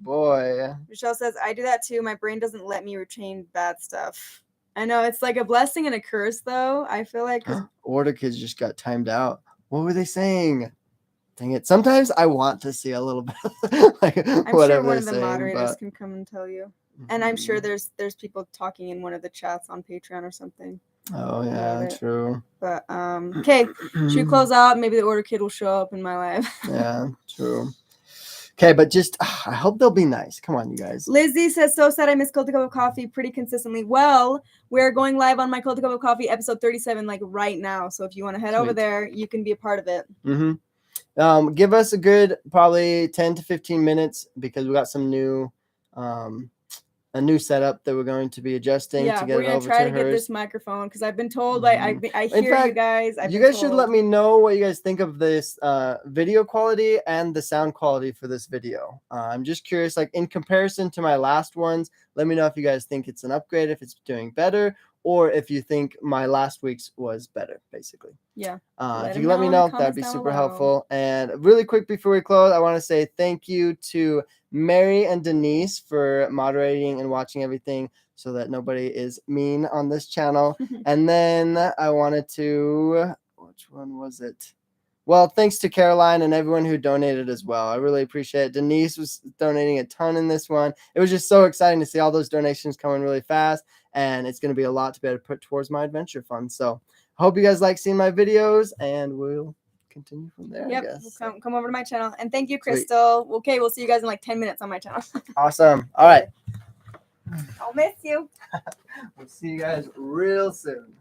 boy. Michelle says, I do that too. My brain doesn't let me retain bad stuff. I know, it's like a blessing and a curse though. I feel like Order kids just got timed out. What were they saying? Dang it. Sometimes I want to see a little bit like I'm whatever sure one of the saying, moderators can come and tell you. And I'm sure there's people talking in one of the chats on Patreon or something. Oh yeah, true. But okay, should we close out? Maybe the order kid will show up in my life. Yeah, true. Okay, but just I hope they'll be nice. Come on, you guys. Lizzie says, so sad I miss Cold Cup of Coffee pretty consistently. Well, we're going live on my Cold Cup of Coffee episode 37 like right now. So if you want to head over there, you can be a part of it. Give us a good probably 10 to 15 minutes because we got some new a new setup that we're going to be adjusting to get we're gonna try to get this microphone because I've been told I hear you guys. You guys should let me know what you guys think of this video quality and the sound quality for this video. I'm just curious, like in comparison to my last ones, let me know if you guys think it's an upgrade, if it's doing better, or if you think my last week's was better, basically. If you let me know, that'd be super helpful. And really quick before we close, I want to say thank you to Mary and Denise for moderating and watching everything so that nobody is mean on this channel. And then I wanted to, which one was it? Well, thanks to Caroline and everyone who donated as well. I really appreciate it. Denise was donating a ton in this one. It was just so exciting to see all those donations coming really fast. And it's going to be a lot to be able to put towards my adventure fund. So I hope you guys like seeing my videos and we'll continue from there. I guess. Come over to my channel. And thank you, Crystal. Sweet. Okay, we'll see you guys in like 10 minutes on my channel. Awesome. All right. I'll miss you. We'll see you guys real soon.